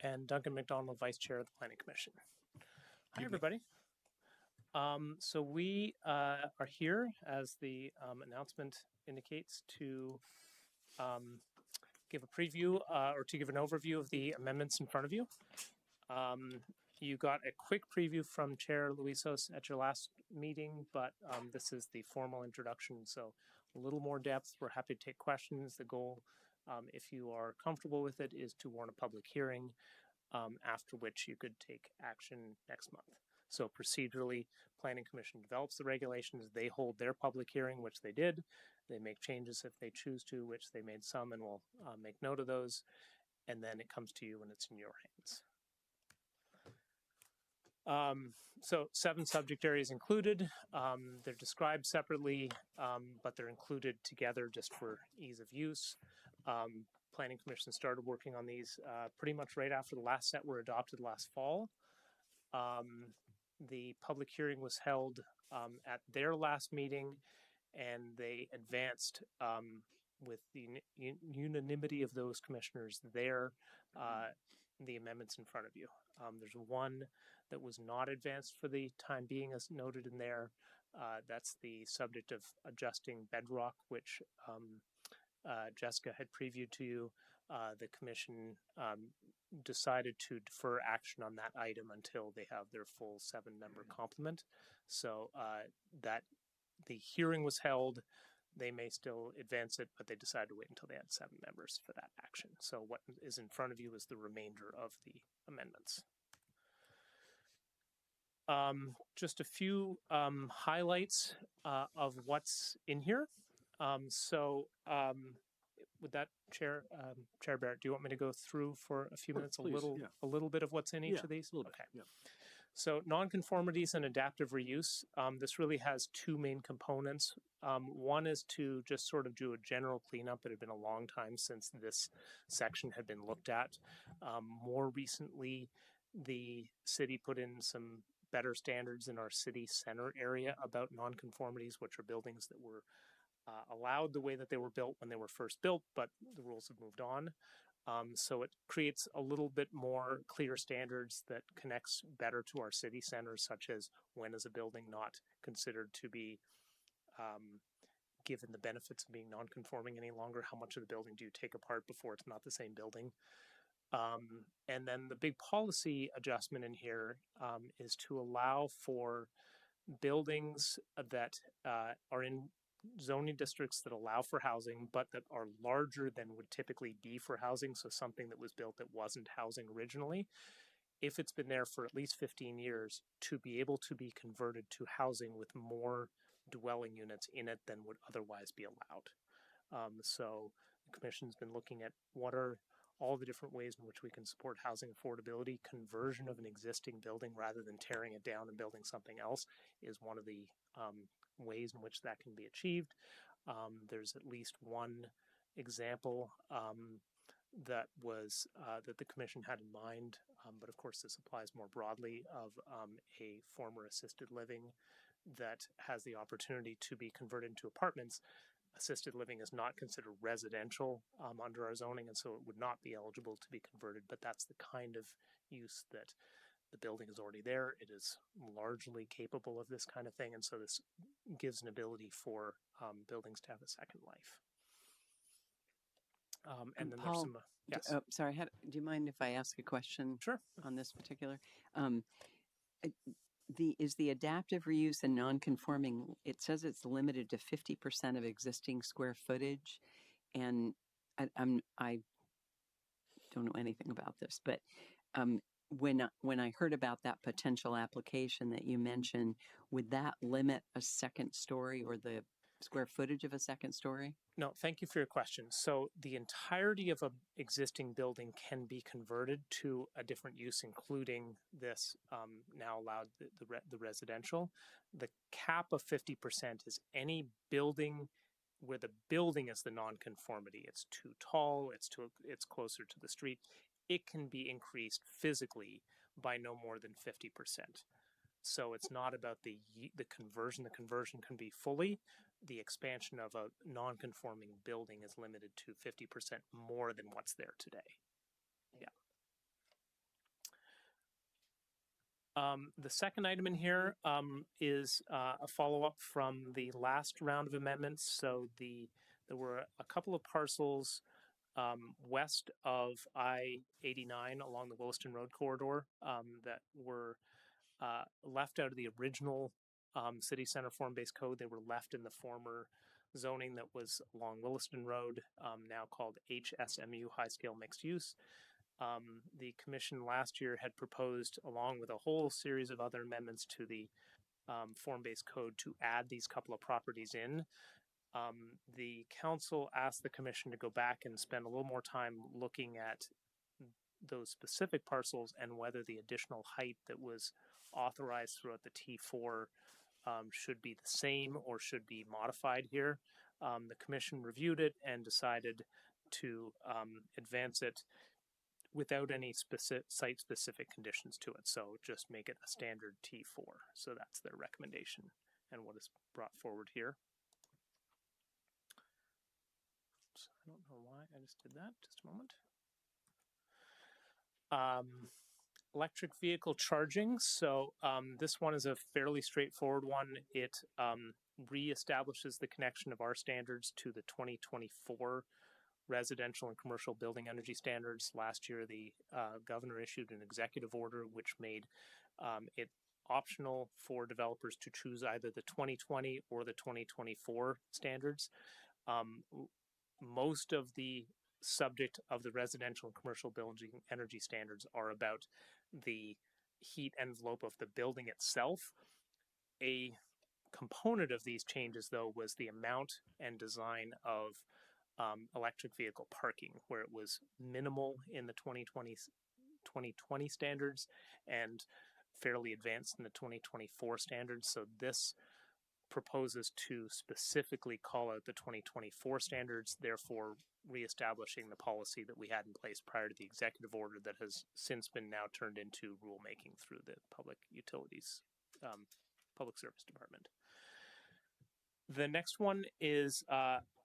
And Duncan McDonald, Vice Chair of the Planning Commission. Hi, everybody. So we are here, as the announcement indicates, to give a preview or to give an overview of the amendments in front of you. You got a quick preview from Chair Luisos at your last meeting, but this is the formal introduction, so a little more depth. We're happy to take questions. The goal, if you are comfortable with it, is to warn a public hearing, after which you could take action next month. So procedurally, Planning Commission develops the regulations. They hold their public hearing, which they did. They make changes if they choose to, which they made some, and we'll make note of those. And then it comes to you when it's in your hands. So 7 subject areas included. They're described separately, but they're included together just for ease of use. Planning Commission started working on these pretty much right after the last set were adopted last fall. The public hearing was held at their last meeting, and they advanced with the unanimity of those commissioners there, the amendments in front of you. There's one that was not advanced for the time being, as noted in there. That's the subject of adjusting bedrock, which Jessica had previewed to you. The commission decided to defer action on that item until they have their full 7-member complement. So that the hearing was held. They may still advance it, but they decided to wait until they had 7 members for that action. So what is in front of you is the remainder of the amendments. Just a few highlights of what's in here. With that, Chair Barrett, do you want me to go through for a few minutes, please, a little bit of what's in each of these? A little Okay. bit, yeah. So nonconformities and adaptive reuse, this really has 2 main components. One is to just sort of do a general cleanup. It had been a long time since this section had been looked at. More recently, the city put in some better standards in our city center area about nonconformities, which are buildings that were allowed the way that they were built when they were first built, but the rules have moved on. So it creates a little bit more clear standards that connects better to our city centers, such as when is a building not considered to be given the benefits of being non-conforming any longer? How much of the building do you take apart before it's not the same building? And then the big policy adjustment in here is to allow for buildings that are in zoning districts that allow for housing, but that are larger than would typically be for housing. So something that was built that wasn't housing originally, if it's been there for at least 15 years, to be able to be converted to housing with more dwelling units in it than would otherwise be allowed. So the Commission's been looking at what are all the different ways in which we can support housing affordability. Conversion of an existing building rather than tearing it down and building something else is one of the ways in which that can be achieved. There's at least one example that was that the Commission had in mind, but of course this applies more broadly, of a former assisted living that has the opportunity to be converted into apartments. Assisted living is not considered residential under our zoning, and so it would not be eligible to be converted, but that's the kind of use that the building is already there. It is largely capable of this kind of thing, and so this gives an ability for buildings to have a second life. And then Paul, there's some, yes. Sorry, do you mind if I ask a question? Sure. On this particular? Is the adaptive reuse and non-conforming, it says it's limited to 50% of existing square footage, and I don't know anything about this, but when I heard about that potential application that you mentioned, would that limit a second story or the square footage of a second story? No, thank you for your question. So the entirety of an existing building can be converted to a different use, including this now allowed the residential. The cap of 50% is any building where the building is the nonconformity. It's too tall. It's closer to the street. It can be increased physically by no more than 50%. So it's not about the conversion. The conversion can be fully. The expansion of a non-conforming building is limited to 50% more than what's there today. Yeah. The second item in here is a follow-up from the last round of amendments. So there were a couple of parcels west of I-89 along the Williston Road corridor that were left out of the original city center form-based code. They were left in the former zoning that was along Williston Road, now called HSMU, High Scale Mixed Use. The commission last year had proposed, along with a whole series of other amendments to the form-based code, to add these couple of properties in. The council asked the commission to go back and spend a little more time looking at those specific parcels and whether the additional height that was authorized throughout the T4 should be the same or should be modified here. The commission reviewed it and decided to advance it without any site-specific conditions to it. So just make it a standard T4. So that's their recommendation and what is brought forward here. Oops, I don't know why I just did that. Just a moment. Electric vehicle charging. So this one is a fairly straightforward one. It reestablishes the connection of our standards to the 2024 residential and commercial building energy standards. Last year, the governor issued an executive order which made it optional for developers to choose either the 2020 or the 2024 standards. Most of the subject of the residential and commercial building energy standards are about the heat envelope of the building itself. A component of these changes, though, was the amount and design of electric vehicle parking, where it was minimal in the 2020 standards and fairly advanced in the 2024 standards. So this proposes to specifically call out the 2024 standards, therefore reestablishing the policy that we had in place prior to the executive order that has since been now turned into rulemaking through the Public Utilities, Public Service Department. The next one is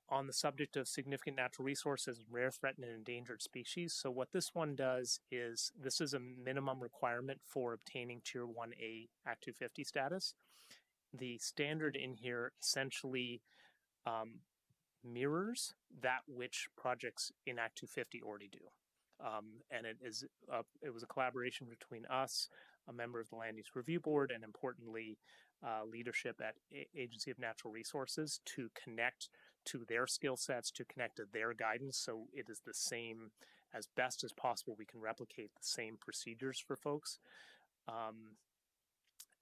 on the subject of significant natural resources, rare, threatened, and endangered species. So what this one does is, this is a minimum requirement for obtaining Tier 1A Act 250 status. The standard in here essentially mirrors that which projects in Act 250 already do. And it was a collaboration between us, a member of the Land Use Review Board, and importantly, leadership at Agency of Natural Resources to connect to their skill sets, to connect to their guidance. So it is the same, as best as possible, we can replicate the same procedures for folks.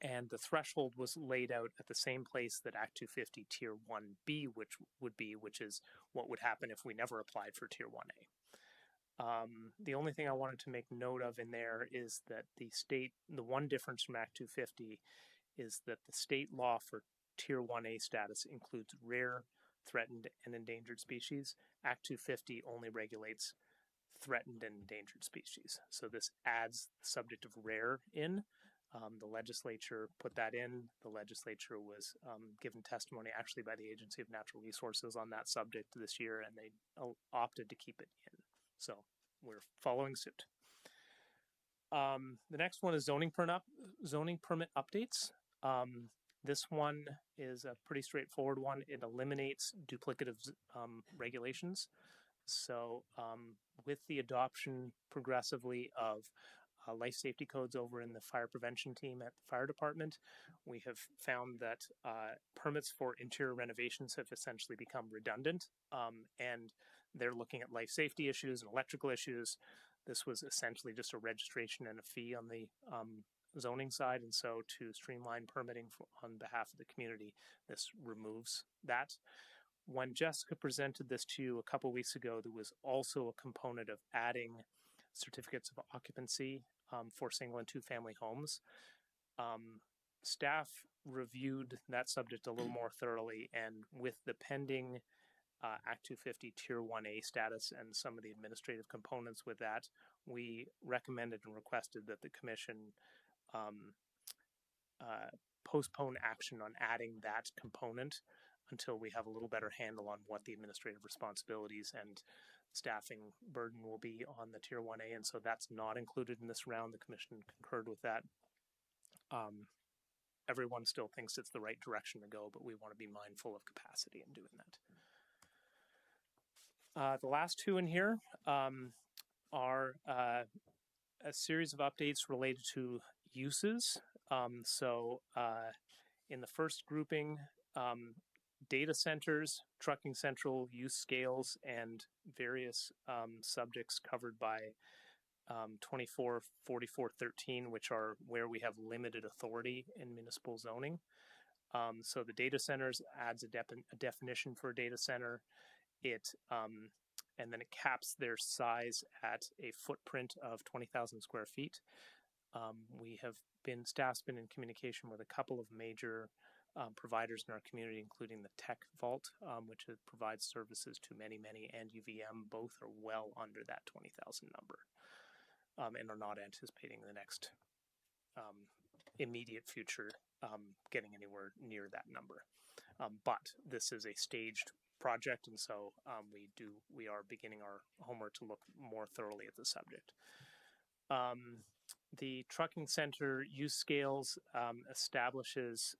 And the threshold was laid out at the same place that Act 250 Tier 1B, which is what would happen if we never applied for Tier 1A. The only thing I wanted to make note of in there is that the one difference from Act 250 is that the state law for Tier 1A status includes rare, threatened, and endangered species. Act 250 only regulates threatened and endangered species. So this adds the subject of rare in. The legislature put that in. The legislature was given testimony actually by the Agency of Natural Resources on that subject this year, and they opted to keep it in. So we're following suit. The next one is zoning permit updates. This one is a pretty straightforward one. It eliminates duplicative regulations. So with the adoption progressively of life safety codes over in the fire prevention team at the fire department, we have found that permits for interior renovations have essentially become redundant, and they're looking at life safety issues and electrical issues. This was essentially just a registration and a fee on the zoning side, and so to streamline permitting on behalf of the community, this removes that. When Jessica presented this to you a couple weeks ago, there was also a component of adding certificates of occupancy for single and two-family homes. Staff reviewed that subject a little more thoroughly, and with the pending Act 250 Tier 1A status and some of the administrative components with that, we recommended and requested that the Commission postpone action on adding that component until we have a little better handle on what the administrative responsibilities and staffing burden will be on the Tier 1A, and so that's not included in this round. The Commission concurred with that. Everyone still thinks it's the right direction to go, but we want to be mindful of capacity in doing that. The last two in here are a series of updates related to uses. In the first grouping, data centers, trucking central use scales, and various subjects covered by 244413, which are where we have limited authority in municipal zoning. So the data centers adds a definition for a data center. And then it caps their size at a footprint of 20,000 square feet. Staff's been in communication with a couple of major providers in our community, including the Tech Vault, which provides services to many, and UVM. Both are well under that 20,000 number, and are not anticipating the next immediate future getting anywhere near that number. But this is a staged project, and so we are beginning our homework to look more thoroughly at the subject. The trucking center use scales establishes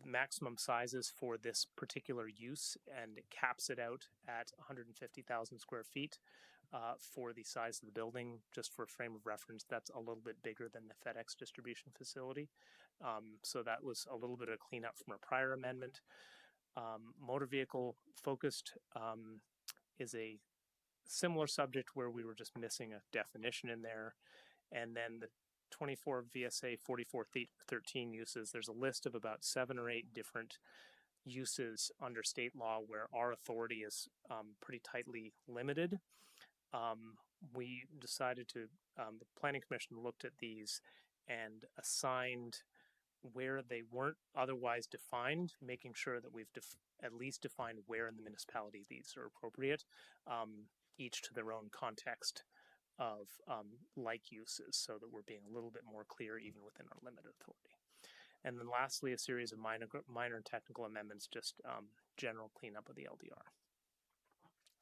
maximum sizes for this particular use, and it caps it out at 150,000 square feet for the size of the building. Just for a frame of reference, that's a little bit bigger than the FedEx distribution facility. So that was a little bit of cleanup from a prior amendment. Motor vehicle focused is a similar subject where we were just missing a definition in there. And then the 24 VSA 4413 uses, there's a list of about 7 or 8 different uses under state law where our authority is pretty tightly limited. We decided to, the Planning Commission looked at these and assigned where they weren't otherwise defined, making sure that we've at least defined where in the municipality these are appropriate, each to their own context of like uses, so that we're being a little bit more clear even within our limited authority. And then lastly, a series of minor technical amendments, just general cleanup of the LDR.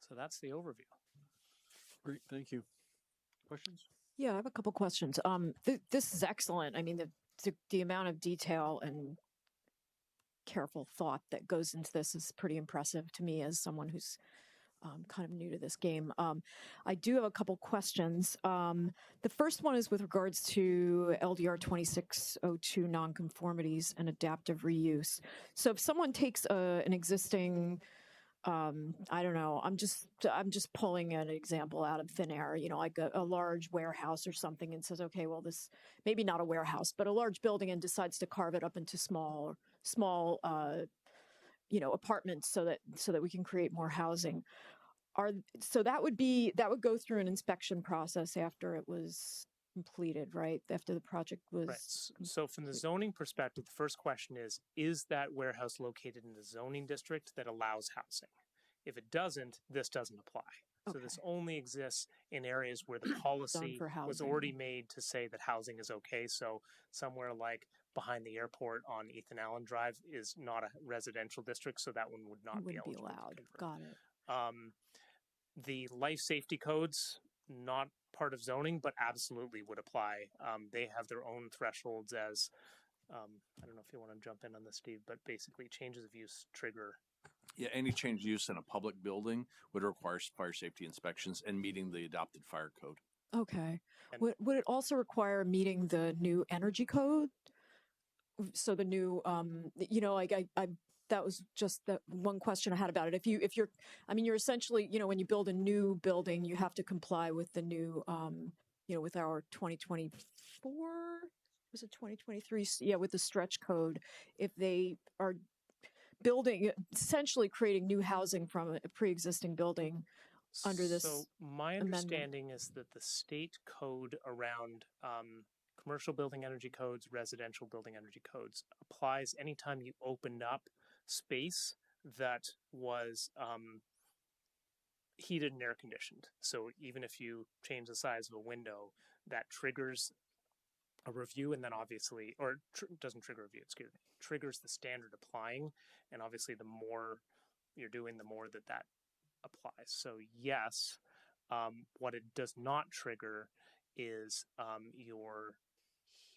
So that's the overview. Great, thank you. Questions? Yeah, I have a couple questions. This is excellent. I mean, the amount of detail and careful thought that goes into this is pretty impressive to me as someone who's kind of new to this game. I do have a couple questions. The first one is with regards to LDR 2602 nonconformities and adaptive reuse. So if someone takes an existing, I don't know, I'm just pulling an example out of thin air, you know, like a large warehouse or something, and says, okay, well, this maybe not a warehouse, but a large building, and decides to carve it up into small you know, apartments so that we can create more housing. So that would go through an inspection process after it was completed, right? After the project was. Right. So from the zoning perspective, the first question is that warehouse located in the zoning district that allows housing? If it doesn't, this doesn't apply. So this only exists in areas where the policy was already made to say that housing is okay. So somewhere like behind the airport on Ethan Allen Drive is not a residential district, so that one would not be allowed. Got it. The life safety codes, not part of zoning, but absolutely would apply. They have their own thresholds as, I don't know if you want to jump in on this, Steve, but basically changes of use trigger. Yeah, any change of use in a public building would require fire safety inspections and meeting the adopted fire code. Okay. Would it also require meeting the new energy code? So the new, you know, like I that was just the one question I had about it. You're essentially, you know, when you build a new building, you have to comply with the new with our 2024, was it 2023? Yeah, with the stretch code, if they are building, essentially creating new housing from a pre-existing building under this So my amendment. understanding is that the state code around commercial building energy codes, residential building energy codes applies anytime you opened up space that was heated and air conditioned. So even if you change the size of a window, that triggers a review, and then obviously, or doesn't trigger a review, excuse me, triggers the standard applying, and obviously the more you're doing, the more that applies. So yes, what it does not trigger is your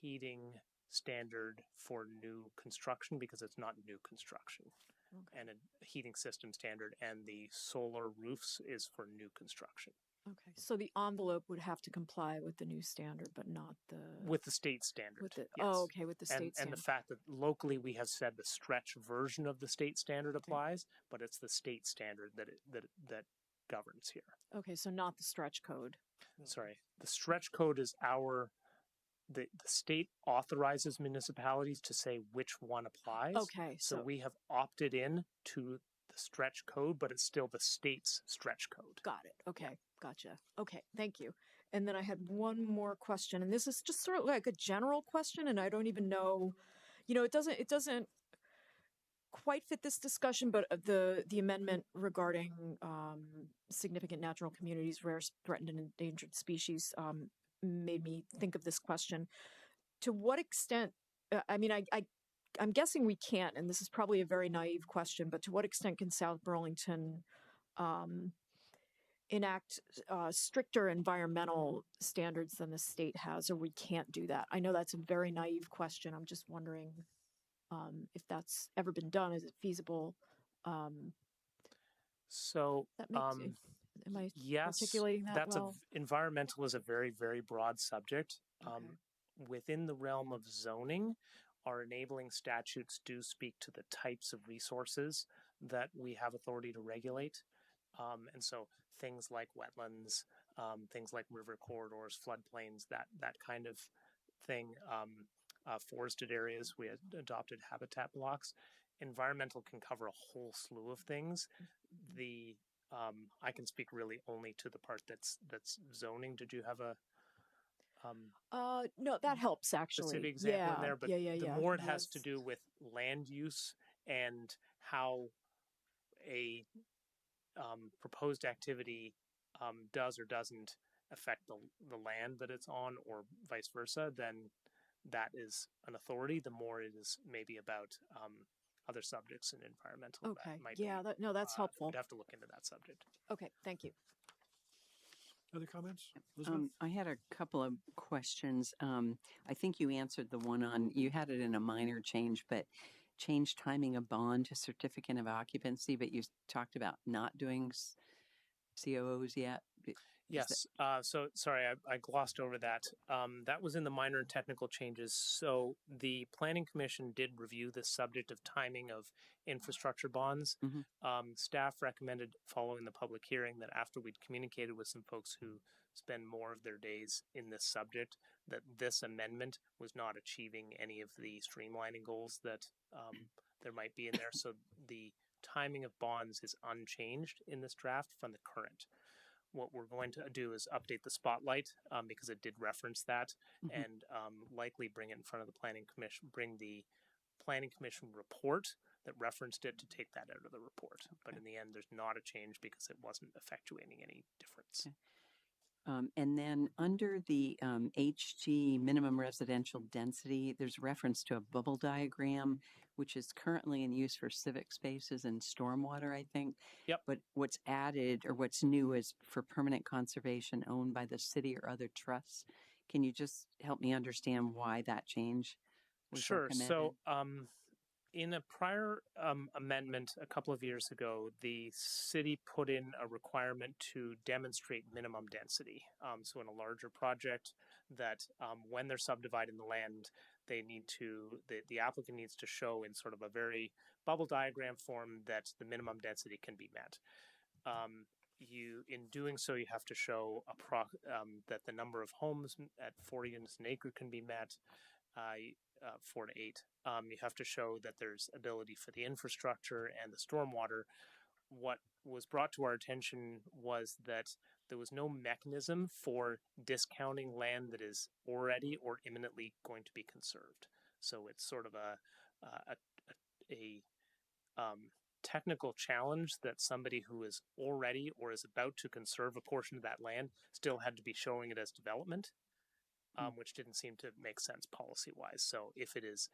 heating standard for new construction, because it's not new construction. Okay. And a heating system standard, and the solar roofs is for new construction. Okay, so the envelope would have to comply with the new standard, but not with the state standard. With the, yes. Oh, okay, with the state and standard. the fact that locally we have said the stretch version of the state standard applies, but it's the state standard that governs here. Okay, so not the stretch code. Sorry, the stretch code is the state authorizes municipalities to say which one applies. Okay, so we have opted in to the stretch code, but it's still the state's stretch code. Got it. Okay, gotcha. Okay, thank you. And then I had one more question, and this is just sort of like a general question, and I don't even know, it doesn't quite fit this discussion, but the amendment regarding significant natural communities, rare, threatened, and endangered species made me think of this question. To what extent, I'm guessing we can't, and this is probably a very naive question, but to what extent can South Burlington enact stricter environmental standards than the state has, or we can't do that? I know that's a very naive question. I'm just wondering if that's ever been done. Is it feasible? So that makes, am I yes, articulating that well? Environmental is a very, very broad subject. Okay. Within the realm of zoning, our enabling statutes do speak to the types of resources that we have authority to regulate. And so things like wetlands, things like river corridors, floodplains, that kind of thing, forested areas, we had adopted habitat blocks. Environmental can cover a whole slew of things. I can speak really only to the part that's zoning. Did you have a no, that helps actually. Specific example in there, but the more it has to That's... do with land use and how a proposed activity does or doesn't affect the land that it's on, or vice versa, then that is an authority. The more it is maybe about other subjects in environmental. Okay. That might that's helpful. We'd have to look into that subject. Okay, thank you. Other comments? Elizabeth? I had a couple of questions. I think you answered the one on, you had it in a minor change, but change timing of bond to certificate of occupancy, but you talked about not doing COOs yet. Yes. So sorry, I glossed over that. That was in the minor and technical changes. So the Planning Commission did review the subject of timing of infrastructure bonds. Mm-hmm. Staff recommended, following the public hearing, that after we'd communicated with some folks who spend more of their days in this subject, that this amendment was not achieving any of the streamlining goals that there might be in there. So the timing of bonds is unchanged in this draft from the current. What we're going to do is update the spotlight because it did reference that, Mm-hmm. and likely bring it in front of the Planning Commission, bring the Planning Commission report that referenced it to take that out of the report. Okay. But in the end, there's not a change because it wasn't effectuating any difference. Okay. And then under the HG minimum residential density, there's reference to a bubble diagram, which is currently in use for civic spaces and stormwater, I think. Yep. But what's added or what's new is for permanent conservation owned by the city or other trusts. Can you just help me understand why that change was recommended? So in a prior amendment a couple of years ago, the city put in a requirement to demonstrate minimum density. So in a larger project, that when they're subdividing the land, they need to, the applicant needs to show in sort of a very bubble diagram form that the minimum density can be met. in doing so, you have to show that the number of homes at 4 units an acre can be met, 4 to 8. You have to show that there's ability for the infrastructure and the stormwater. What was brought to our attention was that there was no mechanism for discounting land that is already or imminently going to be conserved. So it's sort of a technical challenge that somebody who is already or is about to conserve a portion of that land still had to be showing it as development, which didn't seem to make sense policy-wise. So if it is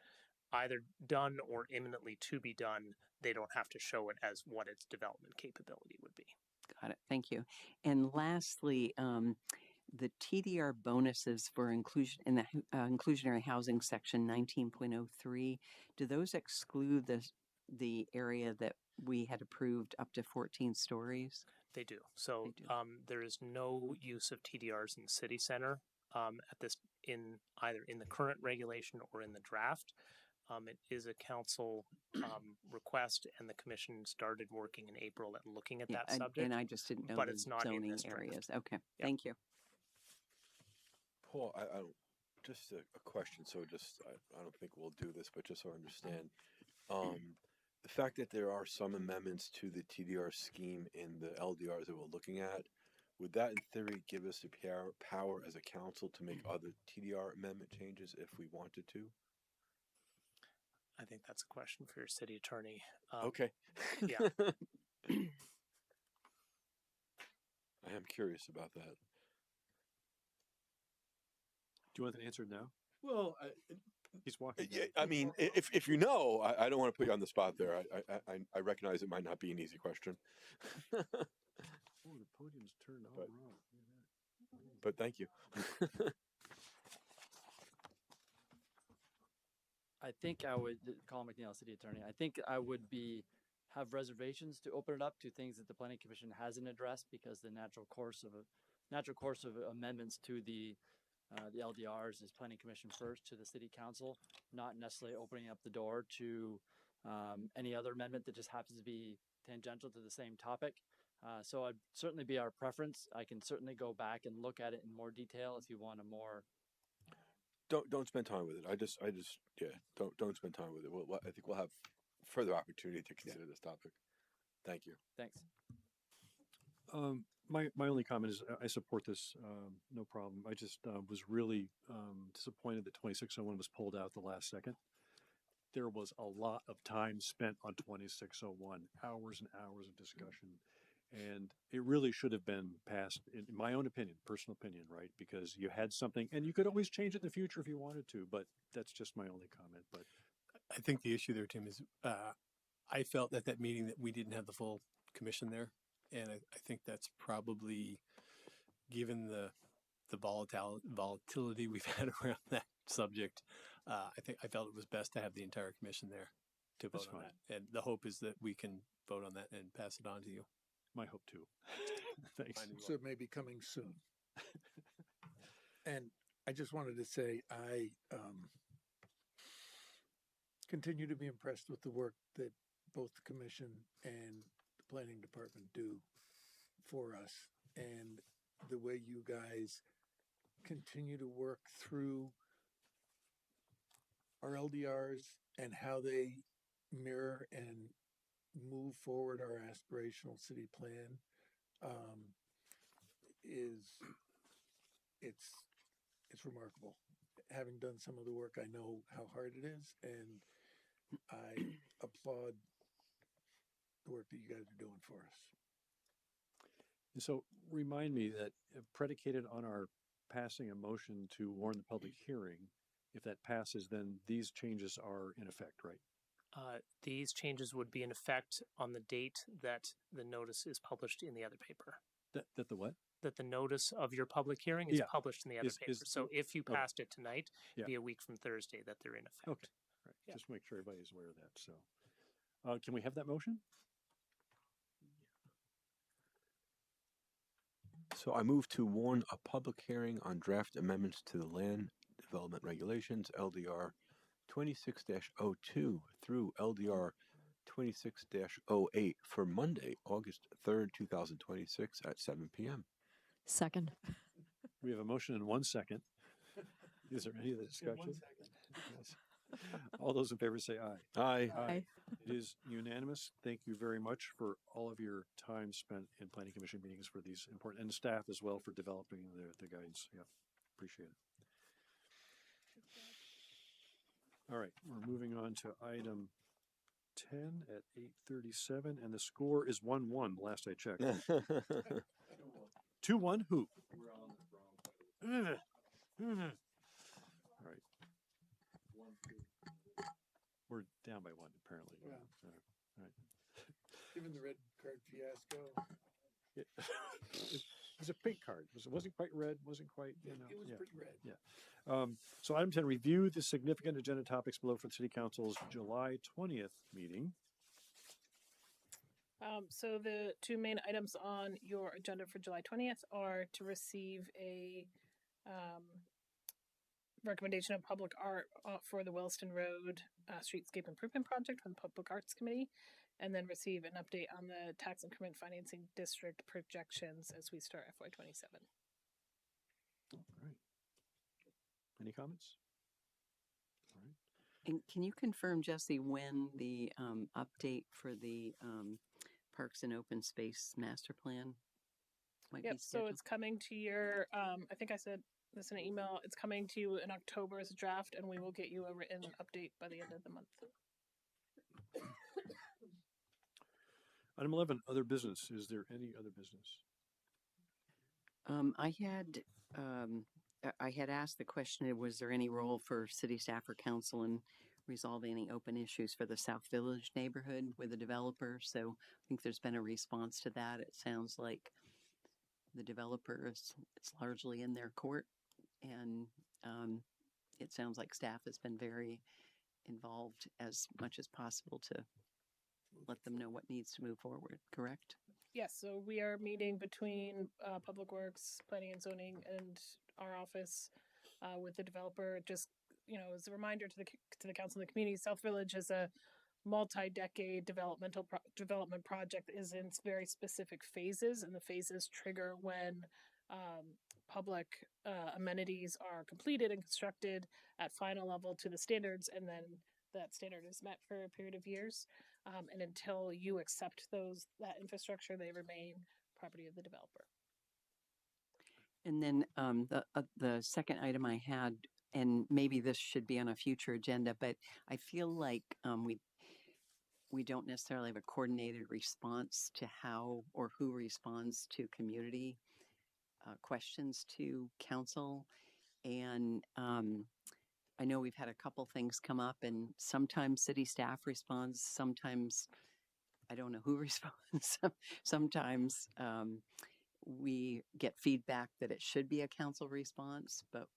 either done or imminently to be done, they don't have to show it as what its development capability would be. Got it. Thank you. And lastly, the TDR bonuses for inclusion in the inclusionary housing section 19.03, do those exclude the area that we had approved up to 14 stories? They do. So there is no use of TDRs in city center at this either in the current regulation or in the draft. It is a council request, and the commission started working in April at looking at that subject. And I just didn't know but the it's not in zoning this draft. areas. Okay, Yeah. thank you. Paul, I don't, just a question. So I don't think we'll do this, but just so I understand, the fact that there are some amendments to the TDR scheme in the LDRs that we're looking at, would that in theory give us the power as a council to make other TDR amendment changes if we wanted to? I think that's a question for your city attorney. Okay. Yeah. I am curious about that. Do you want an answer now? Well, He's walking. yeah, I mean, if you know, I don't want to put you on the spot there. I recognize it might not be an easy question. Oh, the podium's turned all But- wrong. But thank you. I think I would, Colin McNeil, City Attorney, I think I would have reservations to open it up to things that the Planning Commission hasn't addressed, because the natural course of amendments to the LDRs is Planning Commission first to the City Council, not necessarily opening up the door to any other amendment that just happens to be tangential to the same topic. So it'd certainly be our preference. I can certainly go back and look at it in more detail if you want a more. Don't spend time with it. Yeah. Don't spend time with it. I think we'll have further opportunity to consider this topic. Thank you. Thanks. My only comment is I support this, no problem. I just was really disappointed that 2601 was pulled out the last second. There was a lot of time spent on 2601, hours and hours of discussion. And it really should have been passed, in my own opinion, personal opinion, right? Because you had something, and you could always change it in the future if you wanted to, but that's just my only comment. But I think the issue there, Tim, is I felt at that meeting that we didn't have the full commission there. And I think that's probably, given the volatility we've had around that subject, I felt it was best to have the entire commission there to vote on that. And the hope is that we can vote on that and pass it on to you. my hope too. Thanks. So it may be coming soon. And I just wanted to say, I continue to be impressed with the work that both the commission and the planning department do for us, and the way you guys continue to work through our LDRs and how they mirror and move forward our aspirational city plan it's remarkable. Having done some of the work, I know how hard it is, and I applaud the work that you guys are doing for us. And so remind me that predicated on our passing a motion to warn the public hearing, if that passes, then these changes are in effect, right? These changes would be in effect on the date that the notice is published in the other paper. That the what? That the notice of your public hearing is published in the other paper. So if you passed it tonight, it'd be a week from Thursday that they're in effect. Okay, right. Yeah. Just make sure everybody's aware of that. So, can we have that motion? So I move to warn a public hearing on draft amendments to the Land Development Regulations, LDR 26-02 through LDR 26-08 for Monday, August 3rd, 2026 at 7 p.m. Second. We have a motion in 1 second. Is there any other discussion? Yes. All those in favor say aye. Aye. Aye. It is unanimous. Thank you very much for all of your time spent in planning commission meetings for these important, and staff as well for developing the guidance. Yeah, appreciate it. All right, we're moving on to item 10 at 8:37, and the score is 1-1, last I checked. 2-1, who? All right. We're down by 1, apparently. Yeah. All right. Given the red card fiasco, It was a pink card. It wasn't quite red, wasn't quite, you know. it was yeah. pretty red. Yeah. So item 10, review the significant agenda topics below for the City Council's July 20th meeting. So the two main items on your agenda for July 20th are to receive a recommendation of public art for the Williston Road Streetscape Improvement Project from the Public Arts Committee, and then receive an update on the tax increment financing district projections as we start FY27. All right. Any comments? All right. And can you confirm, Jesse, when the update for the Parks and Open Space Master Plan might be Yep, so scheduled? it's coming to your, I think I said this in an email, it's coming to you in October as a draft, and we will get you a written update by the end of the month. Item 11, other business. Is there any other business? I had asked the question, was there any role for city staff or council in resolving any open issues for the South Village neighborhood with the developer? So I think there's been a response to that. It sounds like the developer it's largely in their court, and it sounds like staff has been very involved as much as possible to let them know what needs to move forward, correct? Yes, so we are meeting between Public Works, Planning and Zoning, and our office with the developer. Just, you know, as a reminder to the council and the community, South Village is a multi-decade development project that is in very specific phases, and the phases trigger when public amenities are completed and constructed at final level to the standards, and then that standard is met for a period of years. And until you accept that infrastructure, they remain property of the developer. And then the second item I had, and maybe this should be on a future agenda, but I feel like we don't necessarily have a coordinated response to how or who responds to community questions to council. And I know we've had a couple things come up, and sometimes city staff responds, sometimes I don't know who responds. Sometimes we get feedback that it should be a council response, but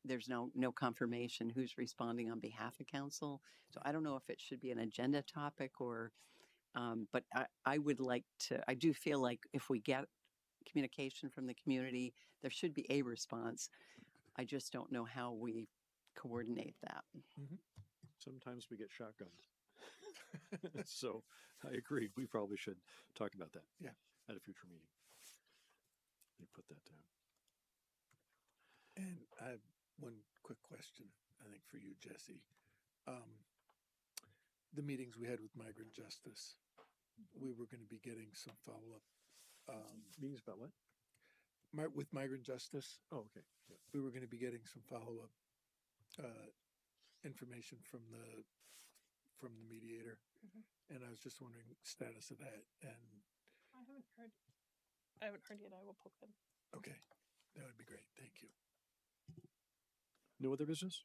there's no confirmation who's responding on behalf of council. So I don't know if it should be an agenda topic or, but I would like to, I do feel like if we get communication from the community, there should be a response. I just don't know how we coordinate that. Mm-hmm. Sometimes we get shotgunned. So I agree. We probably should talk about that. Yeah. At a future meeting. Let me put that down. And I have one quick question, I think, for you, Jesse. The meetings we had with Migrant Justice, we were going to be getting some follow-up. Meetings about what? With Migrant Justice. Oh, okay. Yeah. We were going to be getting some follow-up information from the mediator, and I was just wondering status of that. And I haven't heard yet. I will poke them. Okay, that would be great. Thank you. No other business?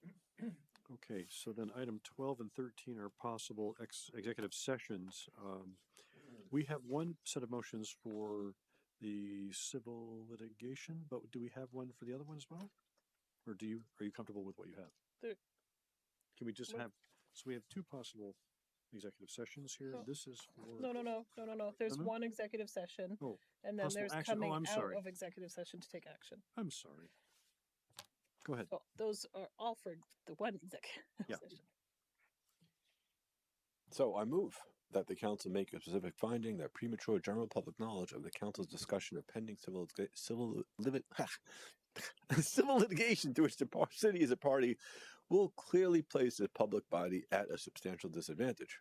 Okay, so then item 12 and 13 are possible executive sessions. We have one set of motions for the civil litigation, but do we have one for the other one as well? Or are you comfortable with what you have? Can we just have, so we have two possible executive sessions here. Oh. This is for. No. There's No? one executive session, Oh, and then possible there's action. coming I'm out sorry. of executive session to take action. I'm sorry. Go ahead. So those are all for the one executive Yeah. session. So I move that the council make a specific finding that premature general public knowledge of the council's discussion of pending civil litigation to which the city is a party will clearly place the public body at a substantial disadvantage.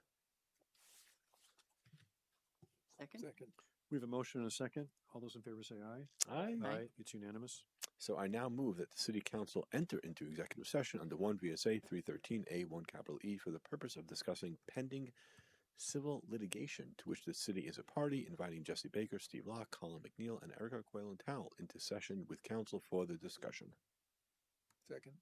Second. Second. We have a motion and a second. All those in favor say aye. Aye. Aye. It's unanimous. So I now move that the city council enter into executive session under 1 VSA 313A1 capital E for the purpose of discussing pending civil litigation to which the city is a party, inviting Jesse Baker, Steve Locke, Colin McNeil, and Erica Quaylen-Towell into session with council for the discussion. Second.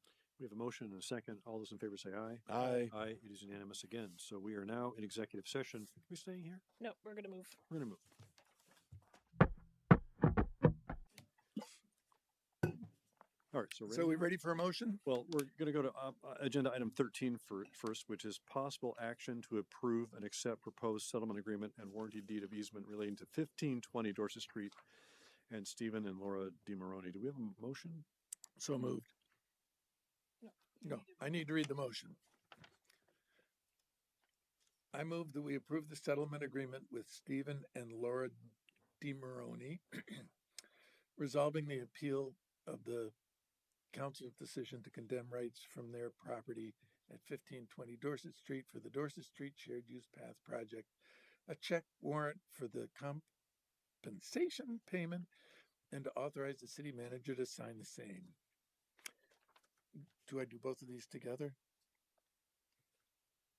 We have a motion and a second. All those in favor say aye. Aye. Aye. It is unanimous again. So we are now in executive session. Are we staying here? No, we're gonna move. We're going to move. All right. So, So we ready for a motion? Well, we're going to go to agenda item 13 first, which is possible action to approve and accept proposed settlement agreement and warranty deed of easement relating to 1520 Dorset Street and Stephen and Laura DiMaroni. Do we have a motion? So moved. No, I need to read the motion. I move that we approve the settlement agreement with Stephen and Laura DiMaroni, resolving the appeal of the council's decision to condemn rights from their property at 1520 Dorset Street for the Dorset Street Shared Use Path Project, a check warrant for the compensation payment, and to authorize the city manager to sign the same. Do I do both of these together?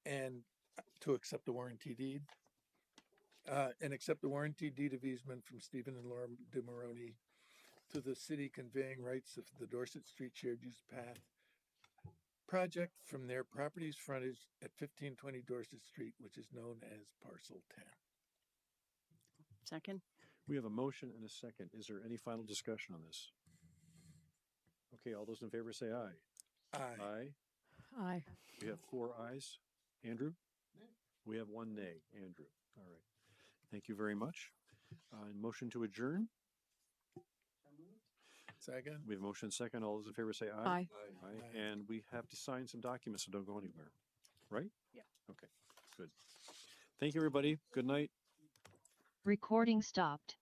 And to accept the warranty deed? And accept the warranty deed of easement from Stephen and Laura DiMaroni to the city conveying rights of the Dorset Street Shared Use Path project from their property's frontage at 1520 Dorset Street, which is known as Parcel 10. Second. We have a motion and a second. Is there any final discussion on this? Okay, all those in favor say aye. Aye. Aye. Aye. We have 4 ayes. Andrew? We have 1 nay. Andrew. All right. Thank you very much. Motion to adjourn? Second. We have a motion and second. All those in favor say aye. Aye. Aye. And we have to sign some documents, so don't go anywhere. Right? Yeah. Okay, good. Thank you, everybody. Good night. Recording stopped.